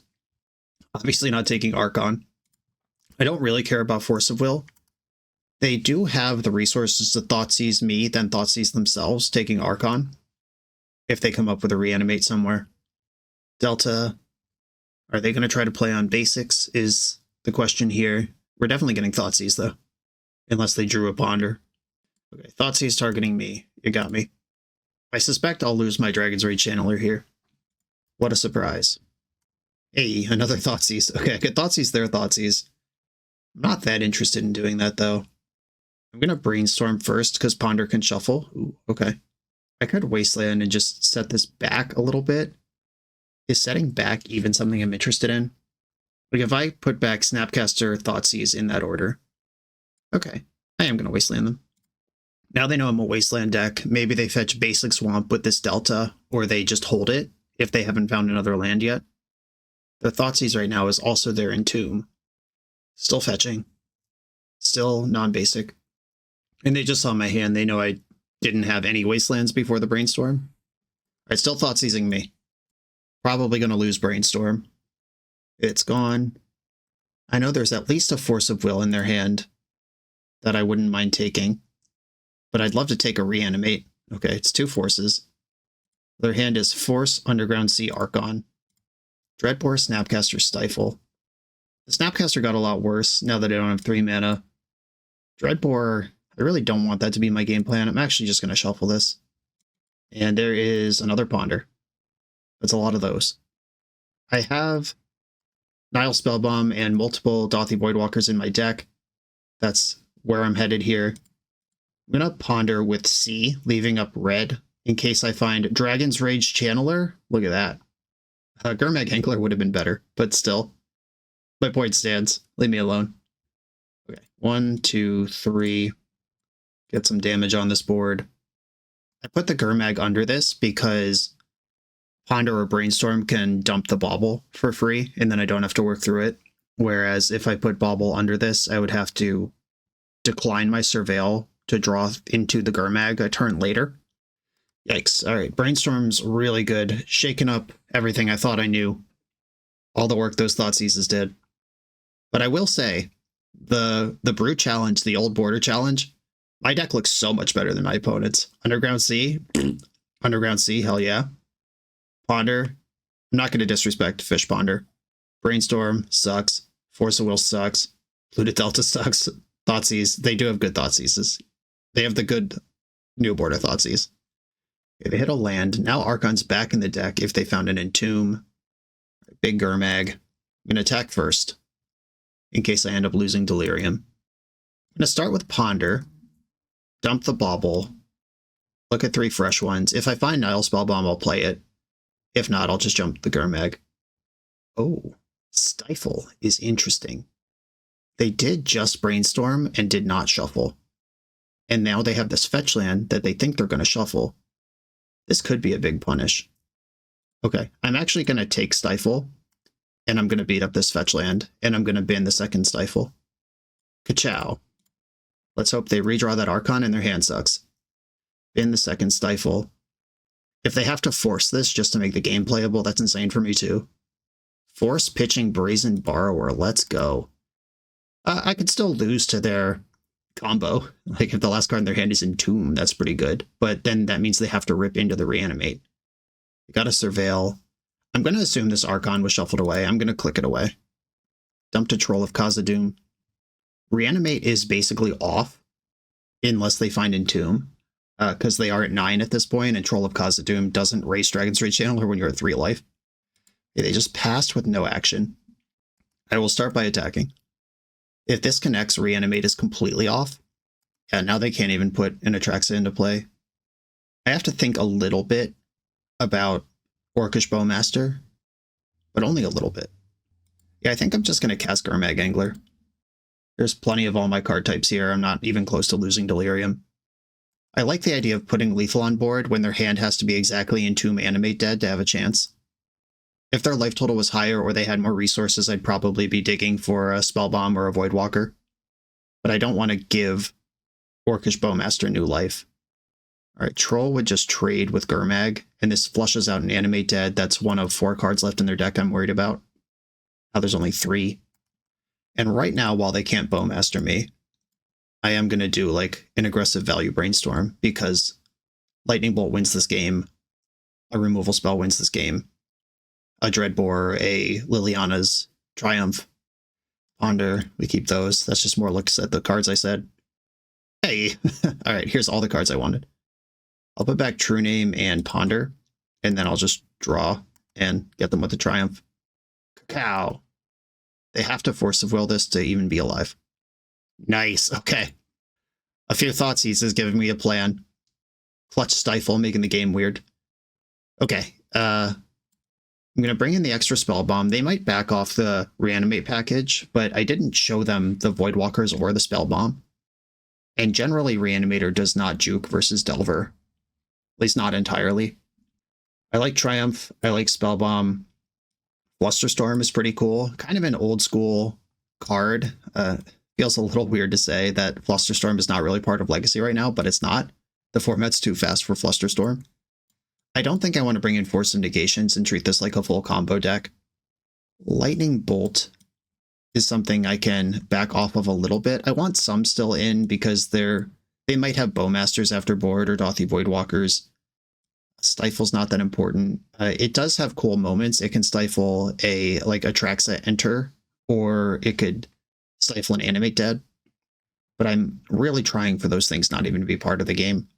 Obviously not taking Archon. I don't really care about Force of Will. They do have the resources to Thoughtseize me, then Thoughtseize themselves, taking Archon. If they come up with a Reanimate somewhere. Delta. Are they going to try to play on basics is the question here. We're definitely getting Thoughtseize though. Unless they drew a Ponder. Okay, Thoughtseize targeting me. You got me. I suspect I'll lose my Dragon's Rage Channeler here. What a surprise. Hey, another Thoughtseize. Okay, I could Thoughtseize their Thoughtseize. I'm not that interested in doing that though. I'm going to Brainstorm first because Ponder can shuffle. Ooh, okay. I could Wasteland and just set this back a little bit. Is setting back even something I'm interested in? Like if I put back Snapcaster, Thoughtseize in that order. Okay, I am going to Wasteland them. Now they know I'm a Wasteland deck. Maybe they fetch Basic Swamp with this Delta, or they just hold it if they haven't found another land yet. The Thoughtseize right now is also there in Tomb. Still fetching. Still non-basic. And they just saw my hand. They know I didn't have any Wastelands before the Brainstorm. Alright, still Thoughtseizing me. Probably going to lose Brainstorm. It's gone. I know there's at least a Force of Will in their hand that I wouldn't mind taking. But I'd love to take a Reanimate. Okay, it's 2 forces. Their hand is Force, Underground Sea, Archon. Dreadbore, Snapcaster, Stifle. The Snapcaster got a lot worse now that I don't have 3 mana. Dreadbore, I really don't want that to be my game plan. I'm actually just going to shuffle this. And there is another Ponder. That's a lot of those. I have Nile Spellbomb and multiple Dothy Voidwalkers in my deck. That's where I'm headed here. I'm going to Ponder with C, leaving up red in case I find Dragon's Rage Channeler. Look at that. Gurmag Angler would have been better, but still. My point stands. Leave me alone. Okay, 1, 2, 3. Get some damage on this board. I put the Gurmag under this because Ponder or Brainstorm can dump the Bauble for free, and then I don't have to work through it. Whereas if I put Bauble under this, I would have to decline my Surveil to draw into the Gurmag a turn later. Yikes. All right, Brainstorm's really good. Shaking up everything I thought I knew. All the work those Thoughtseizes did. But I will say, the Brute Challenge, the old Border Challenge, my deck looks so much better than my opponent's. Underground Sea? Underground Sea, hell yeah. Ponder, I'm not going to disrespect Fish Ponder. Brainstorm sucks. Force of Will sucks. Looted Delta sucks. Thoughtseize, they do have good Thoughtseizes. They have the good new border Thoughtseize. Okay, they hit a land. Now Archon's back in the deck if they found an Entomb. Big Gurmag. I'm going to attack first, in case I end up losing Delirium. I'm going to start with Ponder. Dump the Bauble. Look at 3 fresh ones. If I find Nile Spellbomb, I'll play it. If not, I'll just jump the Gurmag. Oh, Stifle is interesting. They did just Brainstorm and did not shuffle. And now they have this fetch land that they think they're going to shuffle. This could be a big punish. Okay, I'm actually going to take Stifle, and I'm going to beat up this fetch land, and I'm going to bin the second Stifle. Ka-chow. Let's hope they redraw that Archon and their hand sucks. Bin the second Stifle. If they have to force this just to make the game playable, that's insane for me too. Force pitching Brazen Borrower, let's go. I could still lose to their combo. Like if the last card in their hand is Entomb, that's pretty good. But then that means they have to rip into the Reanimate. You gotta Surveil. I'm gonna assume this Archon was shuffled away. I'm gonna click it away. Dump to Troll of Khazad-dûm. Reanimate is basically off unless they find Entomb. Because they are at 9 at this point, and Troll of Khazad-dûm doesn't raise Dragon's Rage Channeler when you're at 3 life. Okay, they just passed with no action. I will start by attacking. If this connects, Reanimate is completely off. Yeah, now they can't even put an Atraxa into play. I have to think a little bit about Orcish Bowmaster, but only a little bit. Yeah, I think I'm just going to cast Gurmag Angler. There's plenty of all my card types here. I'm not even close to losing Delirium. I like the idea of putting lethal on board when their hand has to be exactly Entomb Animate dead to have a chance. If their life total was higher or they had more resources, I'd probably be digging for a Spellbomb or a Voidwalker. But I don't want to give Orcish Bowmaster new life. Alright, Troll would just trade with Gurmag, and this flushes out an Animate dead. That's one of 4 cards left in their deck I'm worried about. Now there's only 3. And right now, while they can't Bowmaster me, I am going to do like an aggressive value Brainstorm because Lightning Bolt wins this game, a removal spell wins this game, a Dreadbore, a Liliana's Triumph, Ponder, we keep those. That's just more looks at the cards I said. Hey! Alright, here's all the cards I wanted. I'll put back True Name and Ponder, and then I'll just draw and get them with the Triumph. Cacao! They have to Force of Will this to even be alive. Nice, okay. A few Thoughtseize is giving me a plan. Clutch Stifle, making the game weird. Okay, I'm I'm going to bring in the extra spell bomb. They might back off the reanimate package, but I didn't show them the Voidwalkers or the spell bomb. And generally, Reanimator does not juke versus Delver. At least not entirely. I like Triumph. I like Spellbomb. Flusterstorm is pretty cool. Kind of an old school card. Feels a little weird to say that Flusterstorm is not really part of Legacy right now, but it's not. The format's too fast for Flusterstorm. I don't think I want to bring in Force of Negations and treat this like a full combo deck. Lightning Bolt is something I can back off of a little bit. I want some still in because they might have Bowmasters after board or Dothy Voidwalkers. Stifle's not that important. It does have cool moments. It can stifle a Traxa Enter, or it could stifle an Animate Dead. But I'm really trying for those things not even to be part of the game.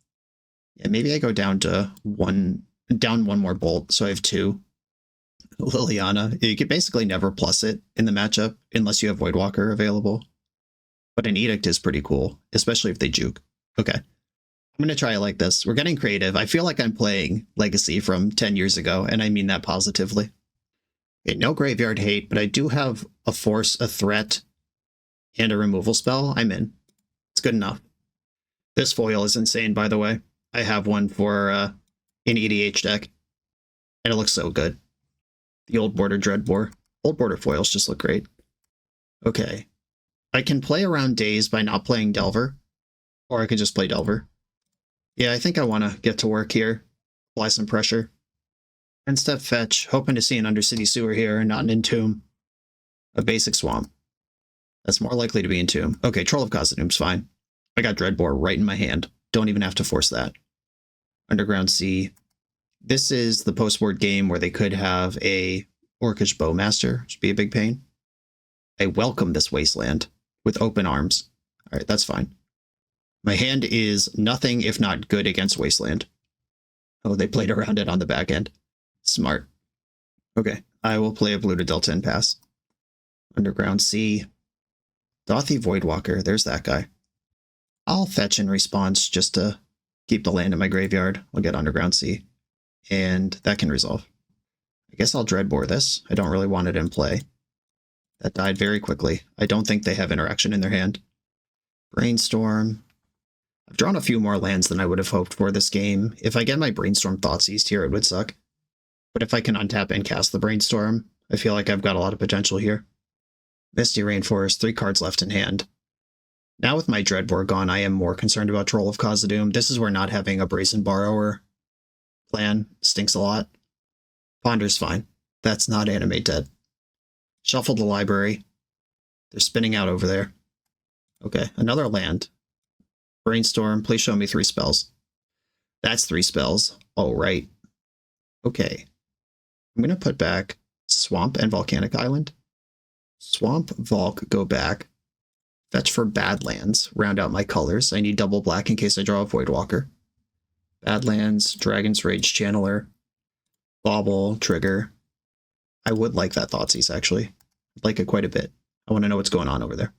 Yeah, maybe I go down one more bolt, so I have 2. Liliana, you could basically never plus it in the matchup unless you have Voidwalker available. But an Edict is pretty cool, especially if they juke. Okay. I'm going to try it like this. We're getting creative. I feel like I'm playing Legacy from 10 years ago, and I mean that positively. Okay, no graveyard hate, but I do have a force, a threat, and a removal spell. I'm in. It's good enough. This foil is insane, by the way. I have one for an EDH deck, and it looks so good. The Old Border Dreadbore. Old Border foils just look great. Okay. I can play around Daze by not playing Delver, or I could just play Delver. Yeah, I think I want to get to work here. Apply some pressure. End step fetch, hoping to see an Undercity Sewer here and not an Entomb. A basic Swamp. That's more likely to be Entomb. Okay, Troll of Khazad-dûm's fine. I got Dreadbore right in my hand. Don't even have to force that. Underground Sea. This is the post-board game where they could have a Orcish Bowmaster, which would be a big pain. I welcome this Wasteland with open arms. All right, that's fine. My hand is nothing if not good against Wasteland. Oh, they played around it on the back end. Smart. Okay, I will play a blue to Delta and pass. Underground Sea. Dothy Voidwalker, there's that guy. I'll fetch in response just to keep the land in my graveyard. I'll get Underground Sea. And that can resolve. I guess I'll Dreadbore this. I don't really want it in play. That died very quickly. I don't think they have interaction in their hand. Brainstorm. I've drawn a few more lands than I would have hoped for this game. If I get my Brainstorm Thoughtseize here, it would suck. But if I can untap and cast the Brainstorm, I feel like I've got a lot of potential here. Misty Rainforest, 3 cards left in hand. Now with my Dreadbore gone, I am more concerned about Troll of Khazad-dûm. This is where not having a Brazen Borrower plan stinks a lot. Ponder's fine. That's not Animate Dead. Shuffle the library. They're spinning out over there. Okay, another land. Brainstorm, please show me 3 spells. That's 3 spells. All right. Okay. I'm going to put back Swamp and Volcanic Island. Swamp, Volk, go back. Fetch for Badlands. Round out my colors. I need double black in case I draw a Voidwalker. Badlands, Dragon's Rage Channeler. Bauble, Trigger. I would like that Thoughtseize, actually. I'd like it quite a bit. I want to know what's going on over there.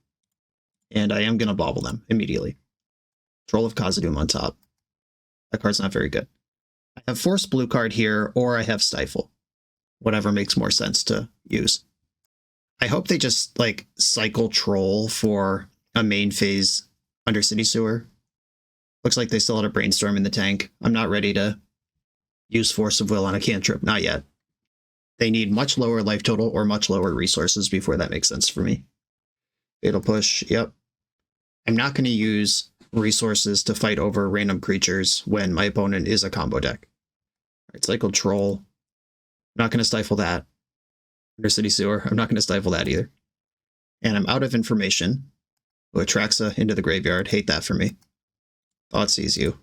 And I am going to bauble them immediately. Troll of Khazad-dûm on top. That card's not very good. I have Force blue card here, or I have Stifle. Whatever makes more sense to use. I hope they just, cycle Troll for a main phase Undercity Sewer. Looks like they still had a Brainstorm in the tank. I'm not ready to use Force of Will on a cantrip. Not yet. They need much lower life total or much lower resources before that makes sense for me. Fatal Push, yep. I'm not going to use resources to fight over random creatures when my opponent is a combo deck. All right, cycle Troll. I'm not going to stifle that. Undercity Sewer, I'm not going to stifle that either. And I'm out of information. Atraxa into the graveyard. Hate that for me. Thoughtseize you.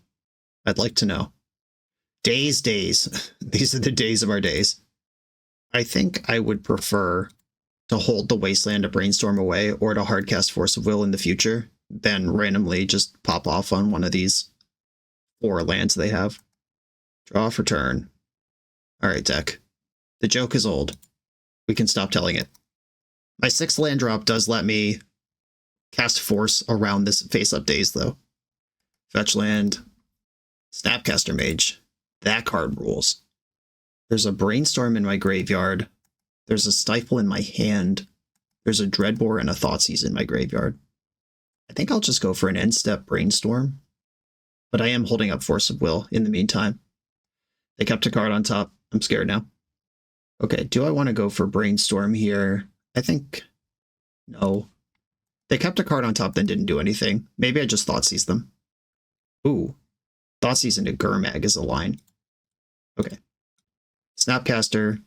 I'd like to know. Days. These are the days of our days. I think I would prefer to hold the Wasteland to Brainstorm away or to hardcast Force of Will in the future than randomly just pop off on one of these 4 lands they have. Draw for turn. Alright, deck. The joke is old. We can stop telling it. My 6th land drop does let me cast Force around this face-up Daze, though. Fetch land. Snapcaster Mage. That card rules. There's a Brainstorm in my graveyard. There's a Stifle in my hand. There's a Dreadbore and a Thoughtseize in my graveyard. I think I'll just go for an end-step Brainstorm. But I am holding up Force of Will in the meantime. They kept a card on top. I'm scared now. Okay, do I want to go for Brainstorm here? I think... no. They kept a card on top, then didn't do anything. Maybe I just Thoughtseize them. Ooh. Thoughtseize into Gurmag is a line. Okay. Snapcaster.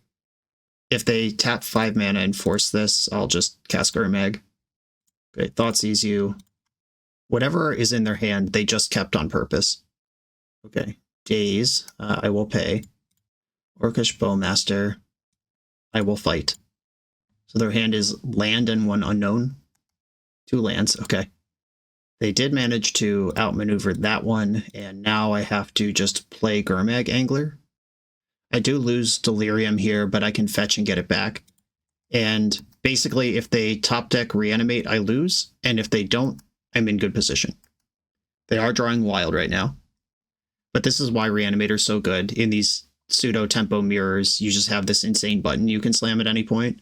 If they tap 5 mana and force this, I'll just cast Gurmag. Okay, Thoughtseize you. Whatever is in their hand, they just kept on purpose. Okay. Daze, I will pay. Orcish Bowmaster, I will fight. So their hand is land and 1 unknown. 2 lands, okay. They did manage to outmaneuver that one, and now I have to just play Gurmag Angler. I do lose Delirium here, but I can fetch and get it back. And basically, if they top deck Reanimate, I lose, and if they don't, I'm in good position. They are drawing wild right now. But this is why Reanimator's so good. In these pseudo-tempo mirrors, you just have this insane button you can slam at any point.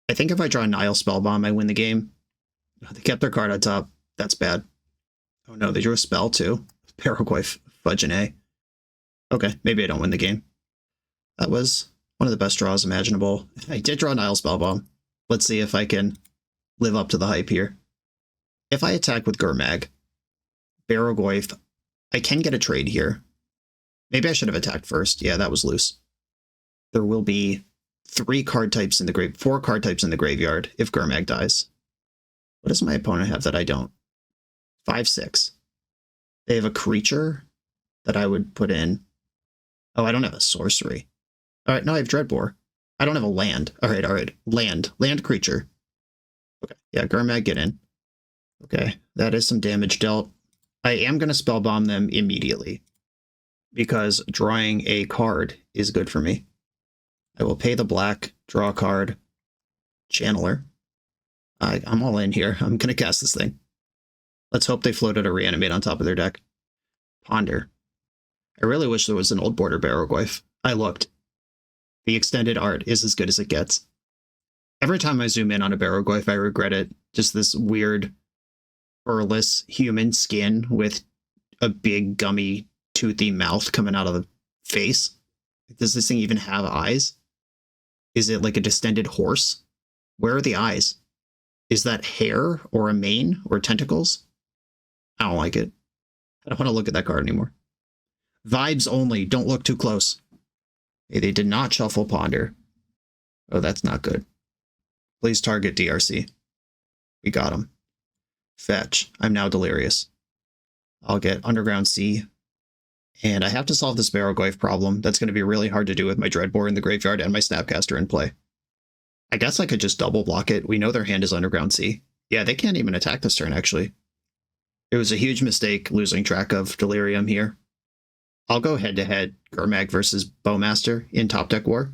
I think if I draw Nile Spellbomb, I win the game. They kept their card on top. That's bad. Oh no, they drew a spell too. Paraguay Fudgeonay. Okay, maybe I don't win the game. That was one of the best draws imaginable. I did draw Nile Spellbomb. Let's see if I can live up to the hype here. If I attack with Gurmag, Barrogoyf, I can get a trade here. Maybe I should have attacked first. Yeah, that was loose. There will be 4 card types in the graveyard if Gurmag dies. What does my opponent have that I don't? 5/6. They have a creature that I would put in. Oh, I don't have a sorcery. All right, no, I have Dreadbore. I don't have a land. All right. Land creature. Okay, yeah, Gurmag, get in. Okay, that is some damage dealt. I am going to Spellbomb them immediately because drawing a card is good for me. I will pay the black, draw a card, Channeler. I'm all in here. I'm going to cast this thing. Let's hope they floated a Reanimate on top of their deck. Ponder. I really wish there was an old border Barrogoyf. I looked. The extended art is as good as it gets. Every time I zoom in on a Barrogoyf, I regret it. Just this weird, furless human skin with a big, gummy, toothy mouth coming out of the face. Does this thing even have eyes? Is it like a distended horse? Where are the eyes? Is that hair or a mane or tentacles? I don't like it. I don't want to look at that card anymore. Vibes only. Don't look too close. Hey, they did not shuffle Ponder. Oh, that's not good. Please target DRC. We got him. Fetch. I'm now delirious. I'll get Underground Sea. And I have to solve this Barrogoyf problem. That's going to be really hard to do with my Dreadbore in the graveyard and my Snapcaster in play. I guess I could just double block it. We know their hand is Underground Sea. Yeah, they can't even attack this turn, actually. It was a huge mistake losing track of Delirium here. I'll go head-to-head Gurmag versus Bowmaster in Top Deck War.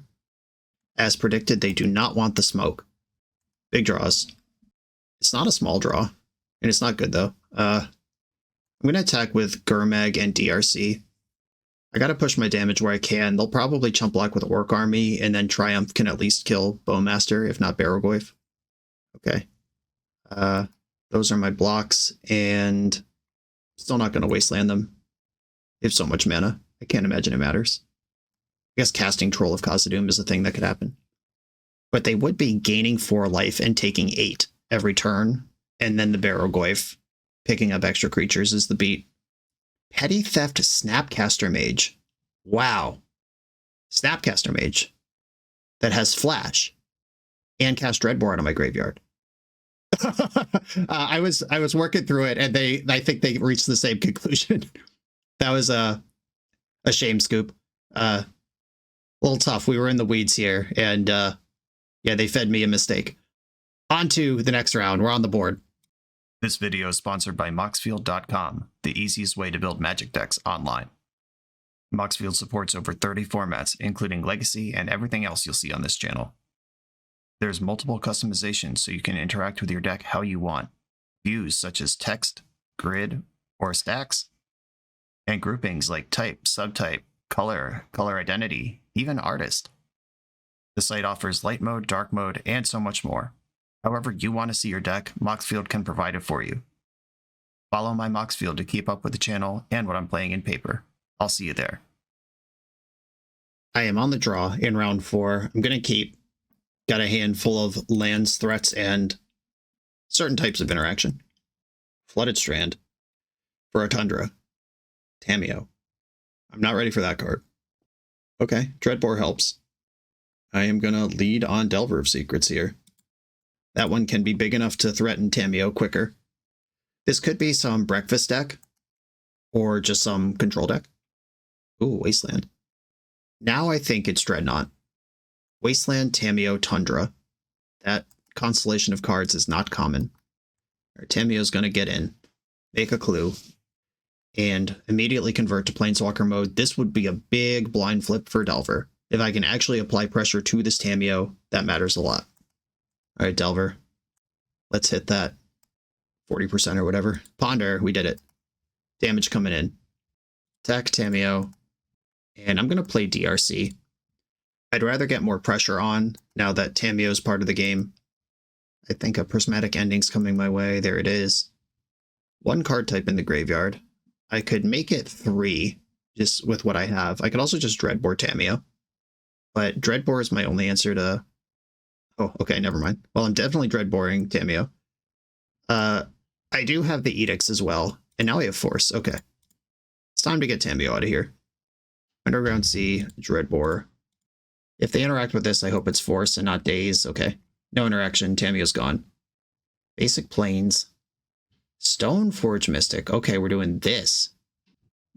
As predicted, they do not want the smoke. Big draws. It's not a small draw, and it's not good, though. I'm going to attack with Gurmag and DRC. I got to push my damage where I can. They'll probably chump block with Orc Army, and then Triumph can at least kill Bowmaster, if not Barrogoyf. Okay. Those are my blocks, and still not going to wasteland them. They have so much mana. I can't imagine it matters. I guess casting Troll of Khazad-dûm is a thing that could happen. But they would be gaining 4 life and taking 8 every turn, and then the Barrogoyf picking up extra creatures is the beat. Petty Theft Snapcaster Mage. Wow. Snapcaster Mage. That has Flash. And cast Dreadbore out of my graveyard. I was working through it, and I think they reached the same conclusion. That was a shame scoop. A little tough. We were in the weeds here, and yeah, they fed me a mistake. On to the next round. We're on the board. This video is sponsored by Moxfield.com, the easiest way to build Magic decks online. Moxfield supports over 30 formats, including Legacy and everything else you'll see on this channel. There's multiple customizations so you can interact with your deck how you want. Views such as text, grid, or stacks, and groupings like type, subtype, color, color identity, even artist. The site offers light mode, dark mode, and so much more. However you want to see your deck, Moxfield can provide it for you. Follow my Moxfield to keep up with the channel and what I'm playing in paper. I'll see you there. I am on the draw in round 4. I'm going to keep. Got a hand full of lands, threats, and certain types of interaction. Flooded Strand. For a Tundra. Tameo. I'm not ready for that card. Okay, Dreadbore helps. I am going to lead on Delver of Secrets here. That one can be big enough to threaten Tameo quicker. This could be some breakfast deck. Or just some control deck. Ooh, Wasteland. Now I think it's Dreadnought. Wasteland, Tameo, Tundra. That constellation of cards is not common. Tameo's going to get in, make a clue, and immediately convert to Planeswalker mode. This would be a big blind flip for Delver. If I can actually apply pressure to this Tameo, that matters a lot. All right, Delver. Let's hit that 40% or whatever. Ponder, we did it. Damage coming in. Attack Tameo. And I'm going to play DRC. I'd rather get more pressure on now that Tameo is part of the game. I think a Prismatic Ending's coming my way. There it is. 1 card type in the graveyard. I could make it 3 just with what I have. I could also just Dreadbore Tameo. But Dreadbore is my only answer to... Oh, okay, never mind. Well, I'm definitely Dreadboring Tameo. I do have the Edicts as well. And now I have Force. Okay. It's time to get Tameo out of here. Underground Sea, Dreadbore. If they interact with this, I hope it's Force and not Daze. Okay. No interaction. Tameo's gone. Basic Plains. Stoneforge Mystic. Okay, we're doing this.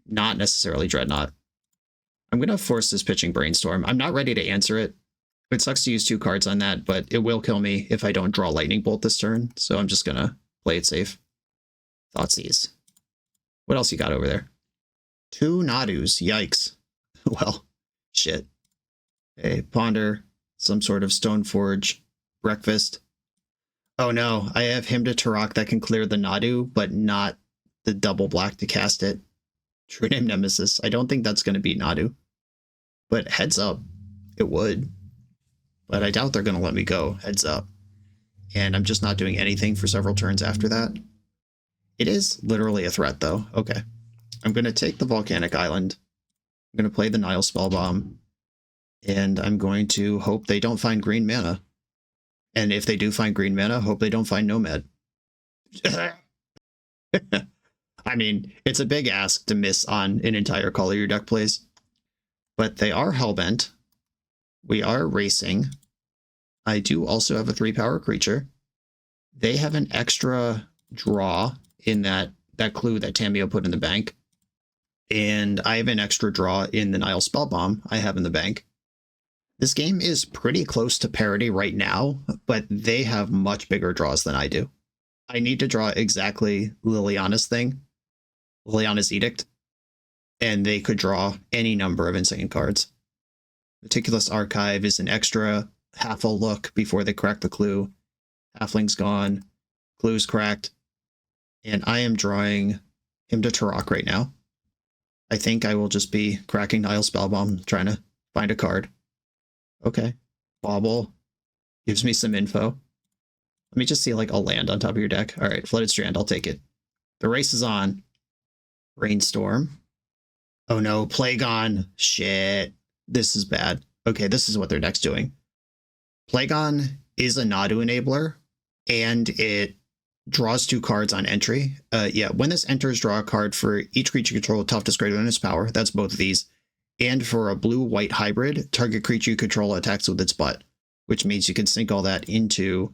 Not necessarily Dreadnought. I'm going to force this pitching Brainstorm. I'm not ready to answer it. It sucks to use 2 cards on that, but it will kill me if I don't draw Lightning Bolt this turn. So I'm just going to play it safe. Thoughtseize. What else you got over there? 2 Nadus. Yikes. Well, shit. Okay, Ponder. Some sort of Stoneforge. Breakfast. Oh no, I have Hymn to Turok that can clear the Nadu, but not the double black to cast it. True Name Nemesis. I don't think that's going to beat Nadu. But heads up, it would. But I doubt they're going to let me go, heads up. And I'm just not doing anything for several turns after that. It is literally a threat, though. Okay. I'm going to take the Volcanic Island. I'm going to play the Nile Spellbomb. And I'm going to hope they don't find green mana. And if they do find green mana, hope they don't find Nomad. I mean, it's a big ask to miss on an entire color your deck plays. But they are Hellbent. We are racing. I do also have a 3-power creature. They have an extra draw in that clue that Tameo put in the bank. And I have an extra draw in the Nile Spellbomb I have in the bank. This game is pretty close to parity right now, but they have much bigger draws than I do. I need to draw exactly Liliana's thing, Liliana's Edict, and they could draw any number of insane cards. Meticulous Archive is an extra half a look before they crack the clue. Halfling's gone, clue's cracked, and I am drawing Hymn to Turok right now. I think I will just be cracking Nile Spellbomb, trying to find a card. Okay. Bobble. Gives me some info. Let me just see like a land on top of your deck. All right, Flooded Strand, I'll take it. The race is on. Rainstorm. Oh no, Plagon. Shit. This is bad. Okay, this is what their deck's doing. Plagon is a Nadu enabler, and it draws 2 cards on entry. Yeah, when this enters, draw a card for each creature you control with toughness greater than its power. That's both of these. And for a blue-white hybrid, target creature you control attacks with its butt, which means you can sink all that into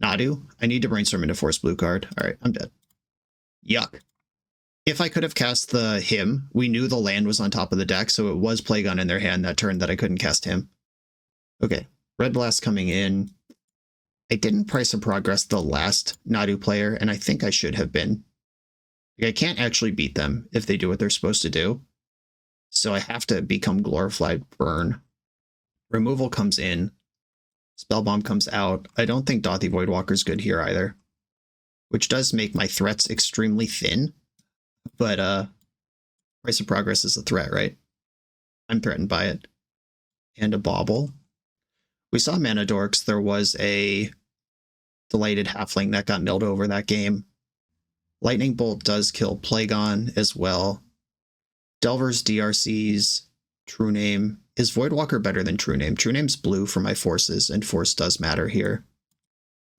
Nadu. I need to brainstorm into Force Blue card. All right, I'm dead. Yuck. If I could have cast the Hymn, we knew the land was on top of the deck, so it was Plagon in their hand that turn that I couldn't cast Hymn. Okay, Red Blast coming in. I didn't Price of Progress the last Nadu player, and I think I should have been. I can't actually beat them if they do what they're supposed to do. So I have to become Glorified Burn. Removal comes in. Spellbomb comes out. I don't think Dauthi Voidwalker's good here either. Which does make my threats extremely thin. But Price of Progress is a threat, right? I'm threatened by it. And a bauble. We saw Mana Dorks. There was a delighted halfling that got milled over that game. Lightning Bolt does kill Plagon as well. Delver's DRC's True Name. Is Voidwalker better than True Name? True Name's blue for my forces, and force does matter here.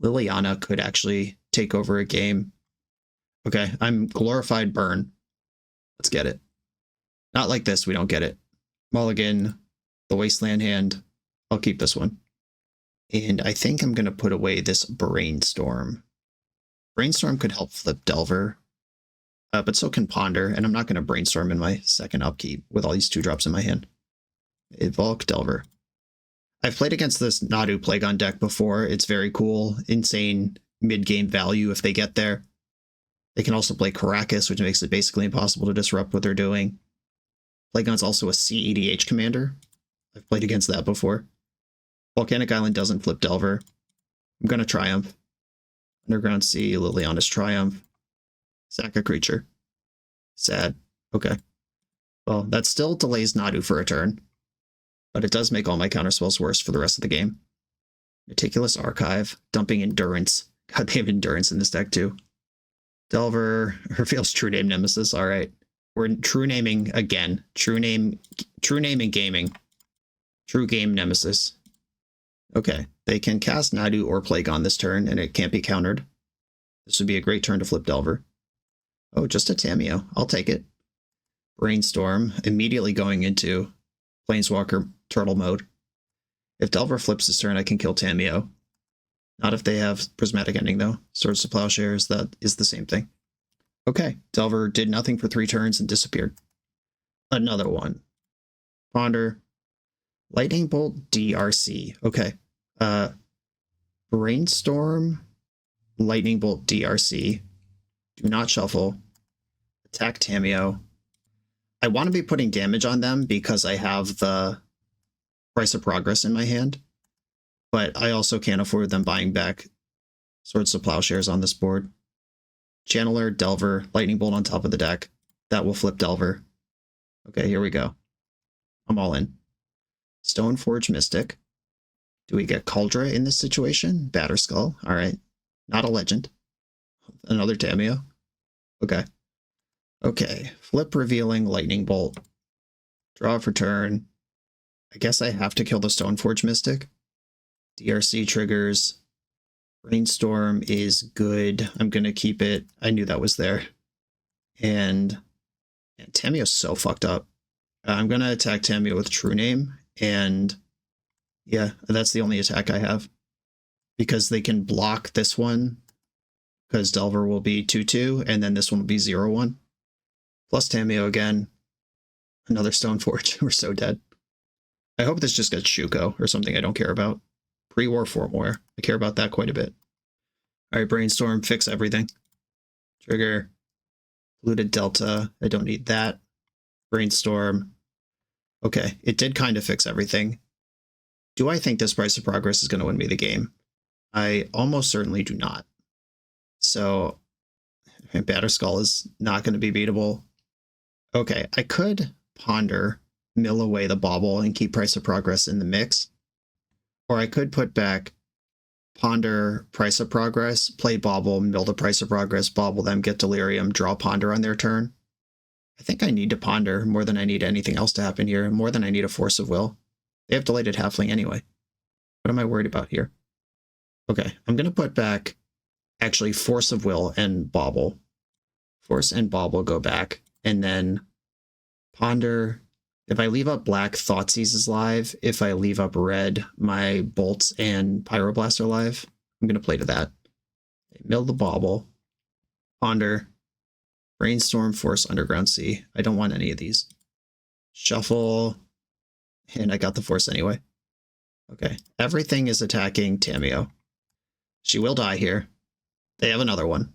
Liliana could actually take over a game. Okay, I'm Glorified Burn. Let's get it. Not like this, we don't get it. Mulligan, the Wasteland Hand. I'll keep this one. And I think I'm going to put away this Brainstorm. Brainstorm could help flip Delver, but so can Ponder, and I'm not going to Brainstorm in my second upkeep with all these 2-drops in my hand. Evoke Delver. I've played against this Nadu Plagon deck before. It's very cool. Insane mid-game value if they get there. They can also play Caracas, which makes it basically impossible to disrupt what they're doing. Plagon's also a CEDH commander. I've played against that before. Volcanic Island doesn't flip Delver. I'm going to Triumph. Underground Sea, Liliana's Triumph. Sack a creature. Sad. Okay. Well, that still delays Nadu for a turn, but it does make all my counterspells worse for the rest of the game. Meticulous Archive, dumping Endurance. God, they have Endurance in this deck too. Delver reveals True Name Nemesis. All right. We're true naming again. True name in gaming. True Game Nemesis. Okay. They can cast Nadu or Plagon this turn, and it can't be countered. This would be a great turn to flip Delver. Oh, just a Tamiyo. I'll take it. Brainstorm, immediately going into Planeswalker Turtle mode. If Delver flips this turn, I can kill Tamiyo. Not if they have Prismatic Ending, though. Swords to Plowshares, that is the same thing. Okay, Delver did nothing for 3 turns and disappeared. Another one. Ponder. Lightning Bolt DRC. Okay. Brainstorm. Lightning Bolt DRC. Do not shuffle. Attack Tamiyo. I want to be putting damage on them because I have the Price of Progress in my hand, but I also can't afford them buying back Swords to Plowshares on this board. Channeler, Delver, Lightning Bolt on top of the deck. That will flip Delver. Okay, here we go. I'm all in. Stoneforge Mystic. Do we get Cauldra in this situation? Batterskull. All right. Not a legend. Another Tamiyo. Okay. Okay. Flip revealing Lightning Bolt. Draw for turn. I guess I have to kill the Stoneforge Mystic. DRC triggers. Brainstorm is good. I'm going to keep it. I knew that was there. And Tamiyo's so fucked up. I'm going to attack Tamiyo with True Name. And yeah, that's the only attack I have. Because they can block this one. Because Delver will be 2-2. And then this one will be 0-1. Plus Tamiyo again. Another Stoneforge. We're so dead. I hope this just gets Shuko or something I don't care about. Pre-war Formware. I care about that quite a bit. All right, Brainstorm, fix everything. Trigger. Polluted Delta. I don't need that. Brainstorm. Okay, it did kind of fix everything. Do I think this Price of Progress is going to win me the game? I almost certainly do not. So, Batterskull is not going to be beatable. Okay, I could Ponder, mill away the Bauble, and keep Price of Progress in the mix. Or I could put back Ponder, Price of Progress, play Bauble, mill the Price of Progress, Bauble them, get Delirium, draw Ponder on their turn. I think I need to Ponder more than I need anything else to happen here, more than I need a Force of Will. They have Delighted Halfling anyway. What am I worried about here? Okay, I'm going to put back, actually, Force of Will and Bauble. Force and Bauble go back, and then Ponder. If I leave up black, Thoughtseize is live. If I leave up red, my Bolts and Pyroblast are live. I'm going to play to that. Mill the Bauble. Ponder. Brainstorm, Force, Underground Sea. I don't want any of these. Shuffle. And I got the Force anyway. Okay. Everything is attacking Tamiyo. She will die here. They have another one.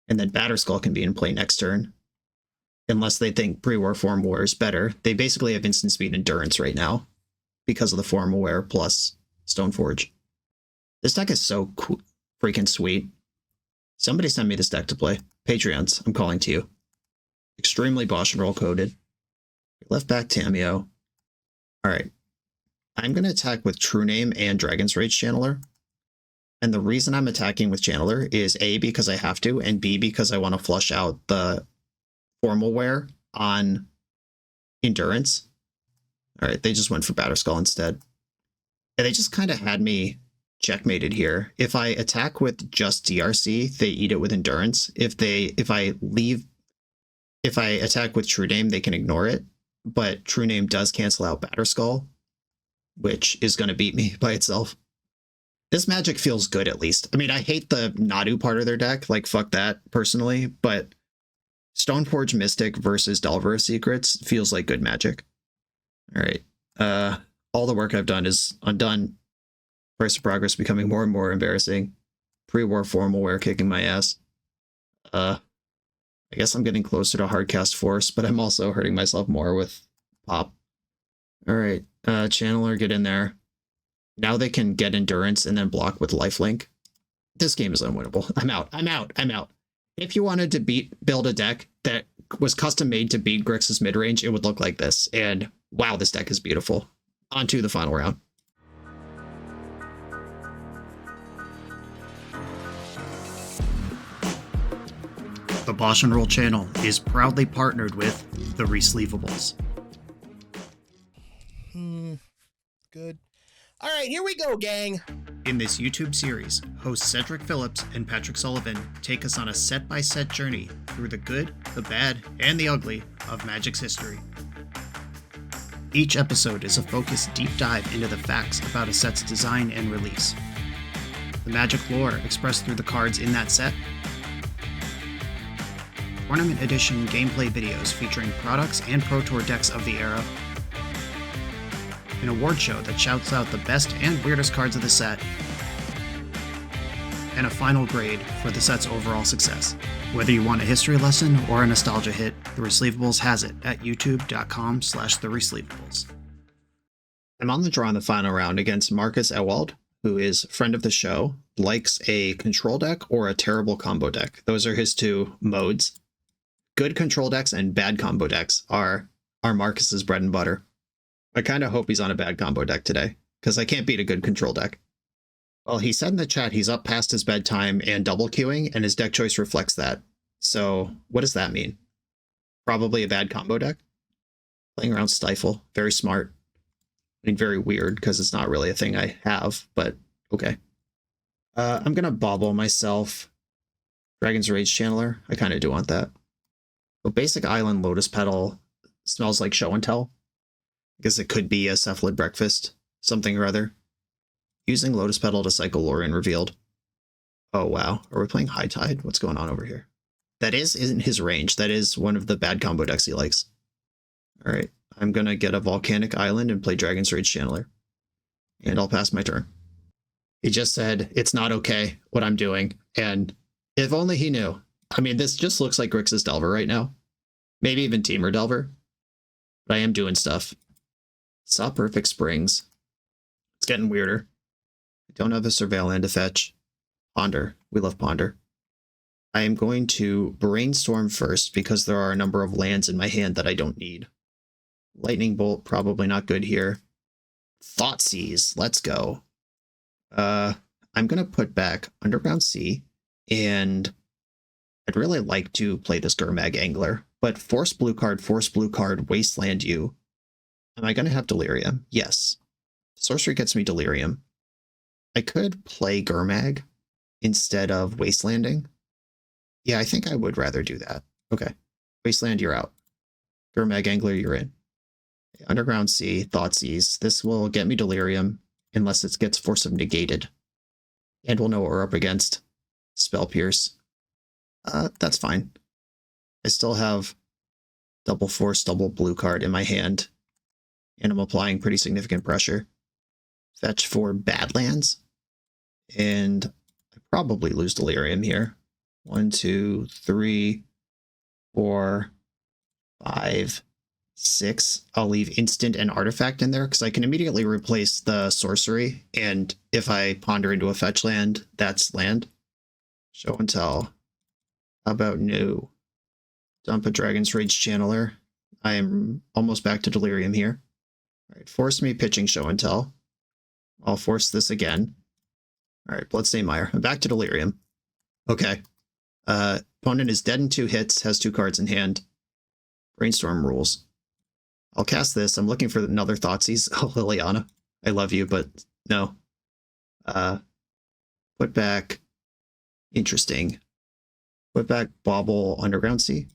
And then Batterskull can be in play next turn. Unless they think Pre-War Formware is better. They basically have instant speed Endurance right now. Because of the Formware plus Stoneforge. This deck is so cool, freaking sweet. Somebody send me this deck to play. Patreons, I'm calling to you. Extremely BoshNRoll coded. Left back Tamiyo. All right. I'm going to attack with True Name and Dragon's Rage Channeler. And the reason I'm attacking with Channeler is A, because I have to, and B, because I want to flush out the Formal Wear on Endurance. All right, they just went for Batterskull instead. And they just kind of had me checkmated here. If I attack with just DRC, they eat it with Endurance. If I attack with True Name, they can ignore it. But True Name does cancel out Batterskull, which is going to beat me by itself. This magic feels good, at least. I mean, I hate the Nadu part of their deck. Like, fuck that, personally. But Stoneforge Mystic versus Delver of Secrets feels like good magic. All right. All the work I've done is undone. Price of Progress becoming more and more embarrassing. Pre-war Formal Wear kicking my ass. I guess I'm getting closer to Hardcast Force, but I'm also hurting myself more with Pop. All right. Channeler, get in there. Now they can get Endurance and then block with Lifelink. This game is unwinnable. I'm out. If you wanted to build a deck that was custom made to beat Grixis midrange, it would look like this. And wow, this deck is beautiful. On to the final round. The BoshNRoll channel is proudly partnered with the Resleevables. Good. All right, here we go, gang. In this YouTube series, hosts Cedric Phillips and Patrick Sullivan take us on a set-by-set journey through the good, the bad, and the ugly of Magic's history. Each episode is a focused deep dive into the facts about a set's design and release, the Magic lore expressed through the cards in that set, Tournament Edition gameplay videos featuring products and Pro Tour decks of the era, an award show that shouts out the best and weirdest cards of the set, and a final grade for the set's overall success. Whether you want a history lesson or a nostalgia hit, The Resleevables has it at youtube.com/theresleevables. I'm on the draw in the final round against Marcus Ewald, who is friend of the show, likes a control deck or a terrible combo deck. Those are his two modes. Good control decks and bad combo decks are Marcus's bread and butter. I kind of hope he's on a bad combo deck today, because I can't beat a good control deck. Well, he said in the chat he's up past his bedtime and double queuing, and his deck choice reflects that. So what does that mean? Probably a bad combo deck? Playing around Stifle. Very smart. I mean, very weird, because it's not really a thing I have, but okay. I'm going to bobble myself Dragon's Rage Channeler. I kind of do want that. But Basic Island Lotus Petal smells like show and tell. Because it could be a Cephalid Breakfast, something or other. Using Lotus Petal to cycle Lorien Revealed. Oh, wow. Are we playing High Tide? What's going on over here? That isn't his range. That is one of the bad combo decks he likes. All right. I'm going to get a Volcanic Island and play Dragon's Rage Channeler. And I'll pass my turn. He just said, it's not okay what I'm doing. And if only he knew. I mean, this just looks like Grixis Delver right now. Maybe even Teamer Delver. But I am doing stuff. Saw Perfect Springs. It's getting weirder. I don't have a Surveil land to fetch. Ponder. We love Ponder. I am going to Brainstorm first because there are a number of lands in my hand that I don't need. Lightning Bolt, probably not good here. Thoughtseize, let's go. I'm going to put back Underground Sea, and I'd really like to play this Gurmag Angler, but force blue card, Wasteland you. Am I going to have Delirium? Yes. Sorcery gets me Delirium. I could play Gurmag instead of Wastelanding. Yeah, I think I would rather do that. Okay. Wasteland, you're out. Gurmag Angler, you're in. Underground Sea, Thoughtseize. This will get me Delirium unless it gets Force of Negated. And we'll know what we're up against. Spell Pierce. That's fine. I still have double force, double blue card in my hand. And I'm applying pretty significant pressure. Fetch for Badlands. And I probably lose Delirium here. 1, 2, 3, 4, 5, 6. I'll leave Instant and Artifact in there because I can immediately replace the sorcery. And if I ponder into a fetch land, that's land. Show and tell. How about no? Dump a Dragon's Rage Channeler. I am almost back to Delirium here. All right, force me pitching show and tell. I'll force this again. All right, Bloodstained Mire. I'm back to Delirium. Okay. Opponent is dead in 2 hits, has 2 cards in hand. Brainstorm rules. I'll cast this. I'm looking for another Thoughtseize. Oh, Liliana. I love you, but no. Put back. Interesting. Put back Bauble Underground Sea.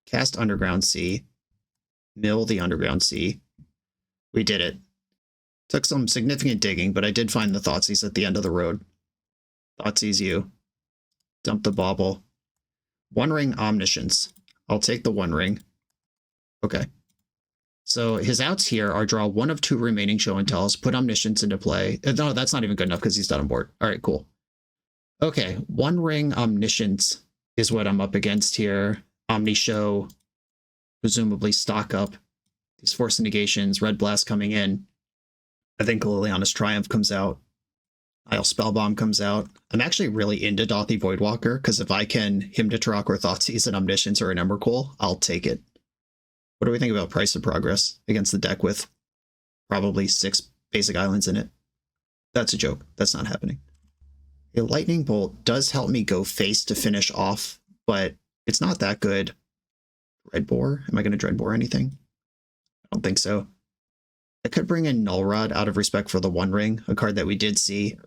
Cast Underground Sea. Mill the Underground Sea. We did it. Took some significant digging, but I did find the Thoughtseize at the end of the road. Thoughtseize you. Dump the Bauble. One Ring Omniscience. I'll take the One Ring. Okay. So his outs here are draw 1 of 2 remaining show and tells, put Omniscience into play. No, that's not even good enough because he's done on board. All right, cool. Okay, One Ring Omniscience is what I'm up against here. Omni Show, presumably stock up. These Force Negations, Red Blast coming in. I think Liliana's Triumph comes out. Isle Spellbomb comes out. I'm actually really into Dothy Voidwalker, because if I can Hymn to Tarok or Thoughtseize an Omniscience or an Emrakul, I'll take it. What do we think about Price of Progress against the deck with probably 6 basic islands in it? That's a joke. That's not happening. A Lightning Bolt does help me go face to finish off, but it's not that good. Dreadbore? Am I going to Dreadbore anything? I don't think so. I could bring in Null Rod out of respect for the One Ring, a card that we did see.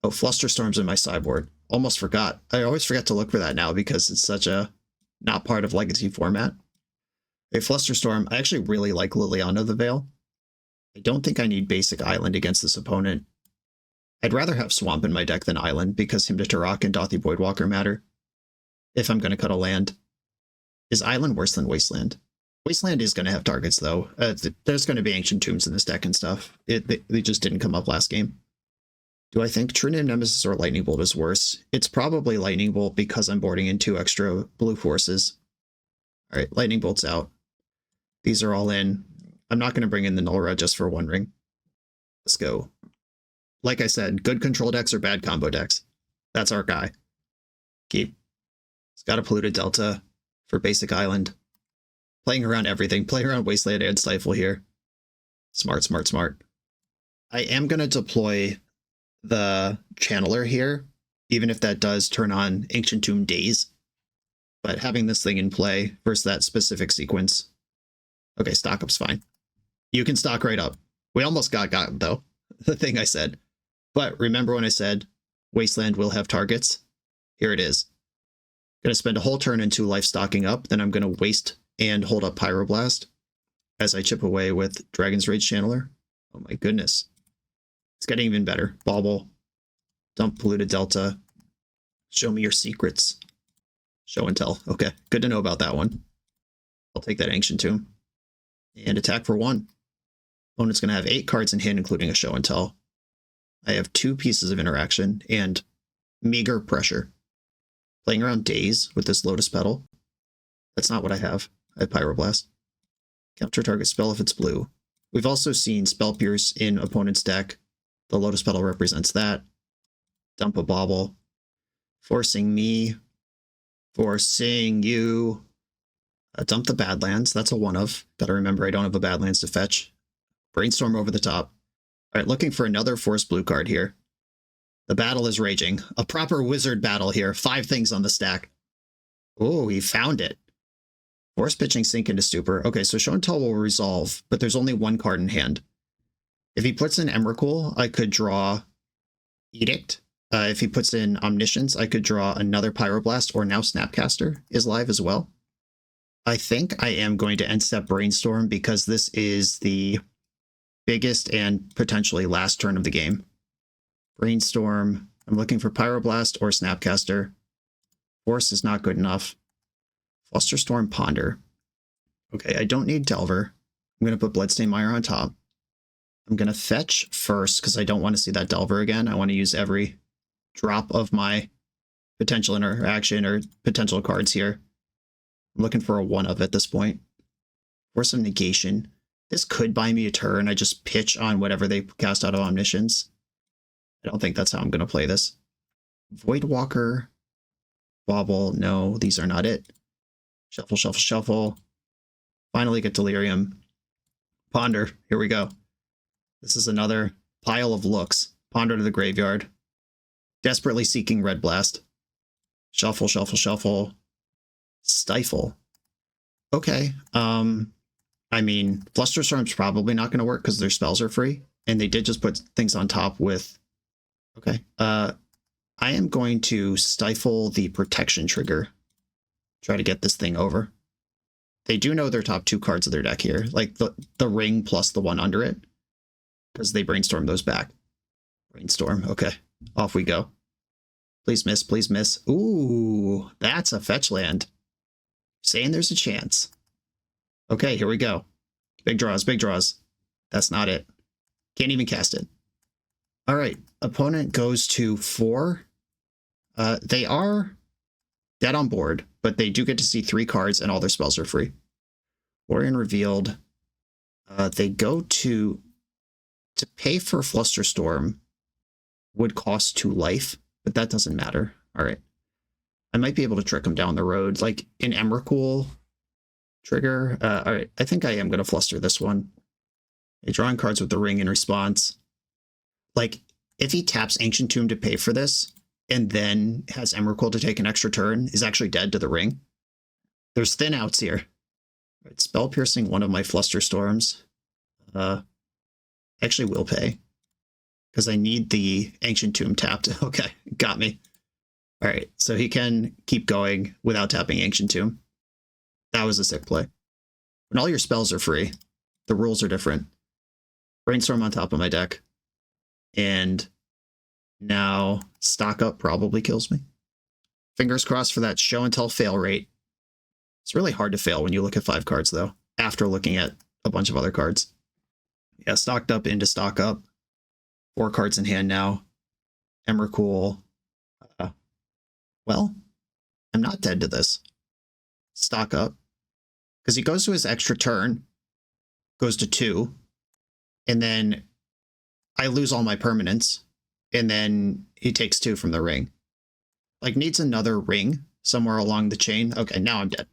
Oh, Flusterstorm's in my sideboard. Almost forgot. I always forget to look for that now because it's such a not part of Legacy format. A Flusterstorm, I actually really like Liliana the Veil. I don't think I need basic Island against this opponent. I'd rather have Swamp in my deck than Island because Hymn to Tarok and Dothy Voidwalker matter. If I'm going to cut a land. Is Island worse than Wasteland? Wasteland is going to have targets though. There's going to be Ancient Tombs in this deck and stuff. They just didn't come up last game. Do I think True-Name Nemesis or Lightning Bolt is worse? It's probably Lightning Bolt because I'm boarding in 2 extra blue forces. Alright, Lightning Bolt's out. These are all in. I'm not going to bring in the Null Rod just for One Ring. Let's go. Like I said, good control decks or bad combo decks. That's our guy. Keep. He's got a Polluted Delta for basic Island. Playing around everything. Playing around Wasteland and Stifle here. Smart, smart, smart. I am going to deploy the Channeler here, even if that does turn on Ancient Tomb Daze. But having this thing in play versus that specific sequence. Okay, stock up's fine. You can stock right up. We almost got though. The thing I said. But remember when I said Wasteland will have targets? Here it is. Going to spend a whole turn and 2 life stocking up. Then I'm going to waste and hold up Pyroblast as I chip away with Dragon's Rage Channeler. Oh my goodness. It's getting even better. Bauble. Dump Polluted Delta. Show me your secrets. Show and tell. Okay, good to know about that one. I'll take that Ancient Tomb. And attack for 1. Opponent's going to have 8 cards in hand, including a show and tell. I have 2 pieces of interaction and meager pressure. Playing around Daze with this Lotus Petal. That's not what I have. I have Pyroblast. Counter target spell if it's blue. We've also seen Spell Pierce in opponent's deck. The Lotus Petal represents that. Dump a Bauble. Forcing me. Forcing you. Dump the Badlands. That's a 1-of. Gotta remember I don't have a Badlands to fetch. Brainstorm over the top. Alright, looking for another Force Blue card here. The battle is raging. A proper wizard battle here. 5 things on the stack. Oh, he found it. Force pitching Sink into Stupor. Okay, so Show and Tell will resolve, but there's only 1 card in hand. If he puts in Emrakul, I could draw Edict. If he puts in Omniscience, I could draw another Pyroblast, or now Snapcaster is live as well. I think I am going to end step Brainstorm because this is the biggest and potentially last turn of the game. Brainstorm. I'm looking for Pyroblast or Snapcaster. Force is not good enough. Flusterstorm Ponder. Okay, I don't need Delver. I'm going to put Bloodstained Mire on top. I'm going to fetch first because I don't want to see that Delver again. I want to use every drop of my potential interaction or potential cards here. I'm looking for a 1-of at this point. Force of Negation. This could buy me a turn. I just pitch on whatever they cast out of Omniscience. I don't think that's how I'm going to play this. Voidwalker. Bauble. No, these are not it. Shuffle, shuffle, shuffle. Finally get Delirium. Ponder. Here we go. This is another pile of looks. Ponder to the graveyard. Desperately seeking Red Blast. Shuffle, shuffle, shuffle. Stifle. Okay. I mean, Flusterstorm's probably not going to work because their spells are free. And they did just put things on top with... Okay. I am going to stifle the protection trigger. Try to get this thing over. They do know their top 2 cards of their deck here. Like the ring plus the one under it. Because they brainstorm those back. Brainstorm. Okay. Off we go. Please miss. Please miss. Ooh, that's a fetch land. Saying there's a chance. Okay, here we go. Big draws, big draws. That's not it. Can't even cast it. All right. Opponent goes to 4. They are dead on board, but they do get to see 3 cards and all their spells are free. Warrior revealed. They go to pay for Flusterstorm would cost 2 life, but that doesn't matter. All right. I might be able to trick them down the road, like in Emrakul trigger. All right. I think I am going to fluster this one. Drawing cards with the ring in response. Like, if he taps Ancient Tomb to pay for this, and then has Emrakul to take an extra turn, is actually dead to the ring. There's thin outs here. All right, spell piercing one of my Flusterstorms. Actually will pay. Because I need the Ancient Tomb tapped. Okay, got me. All right, so he can keep going without tapping Ancient Tomb. That was a sick play. When all your spells are free, the rules are different. Brainstorm on top of my deck. And now stock up probably kills me. Fingers crossed for that show and tell fail rate. It's really hard to fail when you look at 5 cards, though, after looking at a bunch of other cards. Yeah, stocked up into stock up. 4 cards in hand now. Emrakul. Well, I'm not dead to this. Stock up. Because he goes to his extra turn, goes to 2, and then I lose all my permanents, and then he takes 2 from the ring. Like, needs another ring somewhere along the chain. Okay, now I'm dead.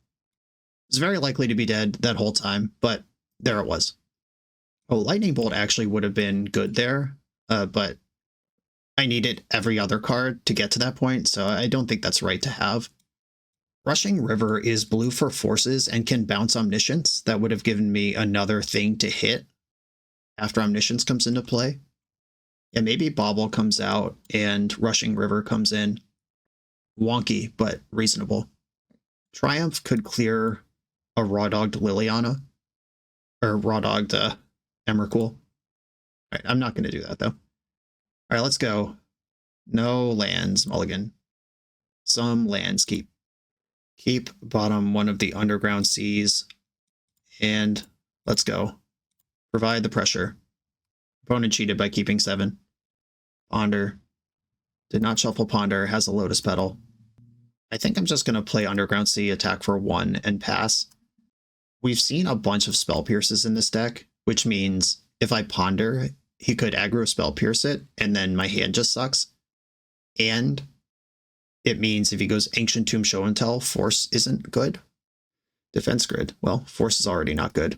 It's very likely to be dead that whole time, but there it was. Oh, Lightning Bolt actually would have been good there, but I needed every other card to get to that point, so I don't think that's right to have. Rushing River is blue for forces and can bounce Omniscience. That would have given me another thing to hit after Omniscience comes into play. Yeah, maybe Bauble comes out and Rushing River comes in. Wonky, but reasonable. Triumph could clear a raw-dogged Liliana. Or raw-dogged Emrakul. Alright, I'm not going to do that, though. Alright, let's go. No lands, mulligan. Some lands, keep. Keep bottom one of the underground seas. And let's go. Provide the pressure. Opponent cheated by keeping 7. Ponder. Did not shuffle Ponder. Has a Lotus Petal. I think I'm just going to play Underground Sea, attack for 1, and pass. We've seen a bunch of Spell Pierces in this deck, which means if I Ponder, he could aggro Spell Pierce it, and then my hand just sucks. And it means if he goes Ancient Tomb Show and Tell, Force isn't good. Defense Grid. Well, Force is already not good.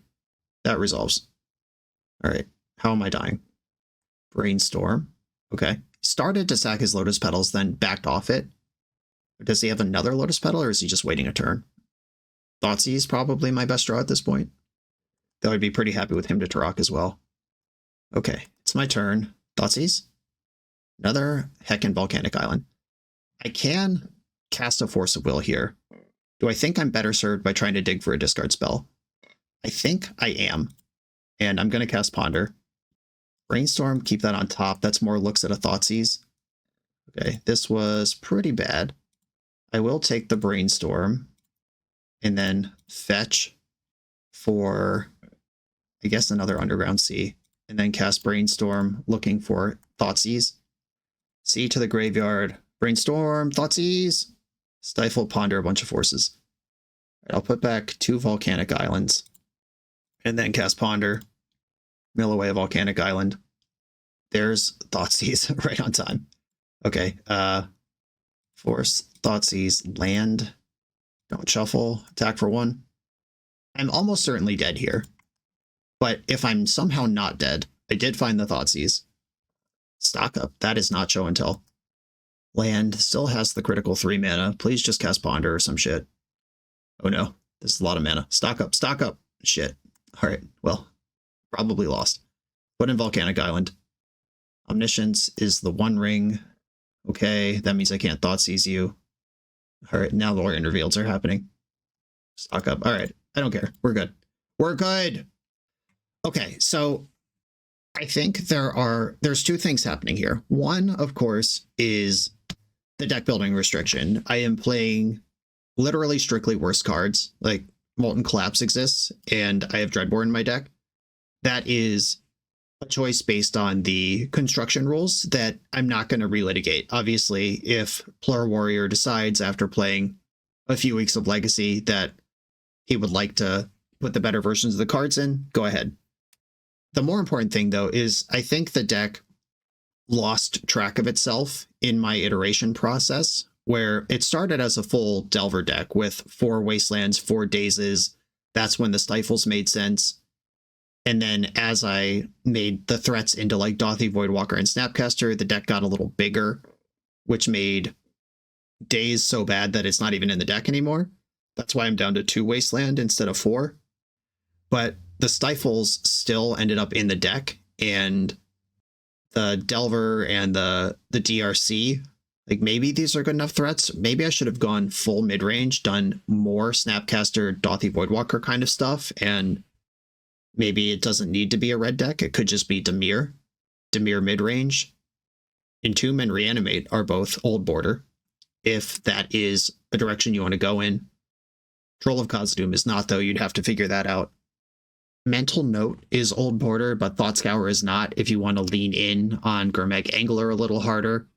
That resolves. Alright, how am I dying? Brainstorm. Okay. Started to sack his Lotus Petals, then backed off it. Does he have another Lotus Petal, or is he just waiting a turn? Thoughtseize is probably my best draw at this point. Though I'd be pretty happy with him to Turok as well. Okay, it's my turn. Thoughtseize. Another Heckin' Volcanic Island. I can cast a Force of Will here. Do I think I'm better served by trying to dig for a discard spell? I think I am. And I'm going to cast Ponder. Brainstorm, keep that on top. That's more looks at a Thoughtseize. Okay, this was pretty bad. I will take the Brainstorm and then fetch for, I guess, another Underground Sea, and then cast Brainstorm looking for Thoughtseize. Sea to the graveyard. Brainstorm, Thoughtseize. Stifle, Ponder, a bunch of forces. Right, I'll put back 2 Volcanic Islands and then cast Ponder. Mill away a Volcanic Island. There's Thoughtseize right on time. Okay, Force, Thoughtseize, land. Don't shuffle. Attack for 1. I'm almost certainly dead here. But if I'm somehow not dead, I did find the Thoughtseize. Stock up. That is not show and tell. Land still has the critical 3 mana. Please just cast Ponder or some shit. Oh no, this is a lot of mana. Stock up, stock up. Shit. All right, well, probably lost. Put in Volcanic Island. Omniscience is the 1 ring. Okay, that means I can't Thoughtseize you. All right, now the Warrior Reveals are happening. Stock up. All right, I don't care. We're good. We're good. Okay, so I think there's 2 things happening here. One, of course, is the deck building restriction. I am playing literally strictly worse cards. Like Molten Collapse exists, and I have Dreadbore in my deck. That is a choice based on the construction rules that I'm not going to relitigate. Obviously, if Plur Warrior decides after playing a few weeks of Legacy that he would like to put the better versions of the cards in, go ahead. The more important thing, though, is I think the deck lost track of itself in my iteration process, where it started as a full Delver deck with 4 Wastelands, 4 Dazes. That's when the Stifles made sense. And then as I made the threats into like Dauthi, Voidwalker, and Snapcaster, the deck got a little bigger, which made Daze so bad that it's not even in the deck anymore. That's why I'm down to 2 Wasteland instead of 4. But the Stifles still ended up in the deck, and the Delver and the DRC, like maybe these are good enough threats. Maybe I should have gone full mid-range, done more Snapcaster, Dauthi, Voidwalker kind of stuff, and maybe it doesn't need to be a red deck. It could just be Dimir mid-range. Entomb and Reanimate are both old border, if that is a direction you want to go in. Troll of Khazad-dûm is not, though. You'd have to figure that out. Mental Note is old border, but Thoughtscour is not if you want to lean in on Gurmag Angler a little harder.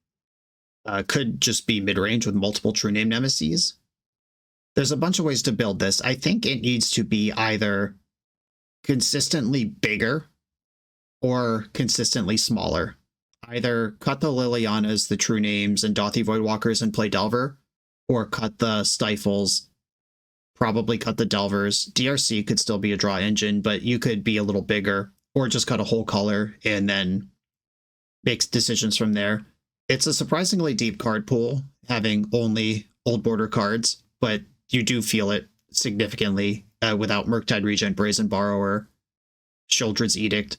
Could just be mid-range with multiple True Name Nemesis. There's a bunch of ways to build this. I think it needs to be either consistently bigger or consistently smaller. Either cut the Lilianas, the True Names, and Dauthi Voidwalkers and play Delver, or cut the Stifles, probably cut the Delvers. DRC could still be a draw engine, but you could be a little bigger, or just cut a whole color and then make decisions from there. It's a surprisingly deep card pool, having only old border cards, but you do feel it significantly without Murktide Regent, Brazen Borrower, Sheoldred's Edict,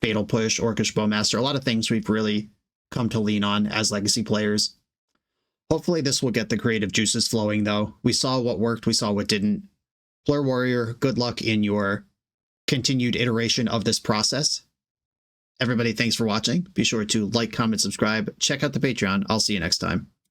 Fatal Push, Orcish Bowmaster, a lot of things we've really come to lean on as Legacy players. Hopefully this will get the creative juices flowing, though. We saw what worked, we saw what didn't. Plur Warrior, good luck in your continued iteration of this process. Everybody, thanks for watching. Be sure to like, comment, subscribe. Check out the Patreon. I'll see you next time.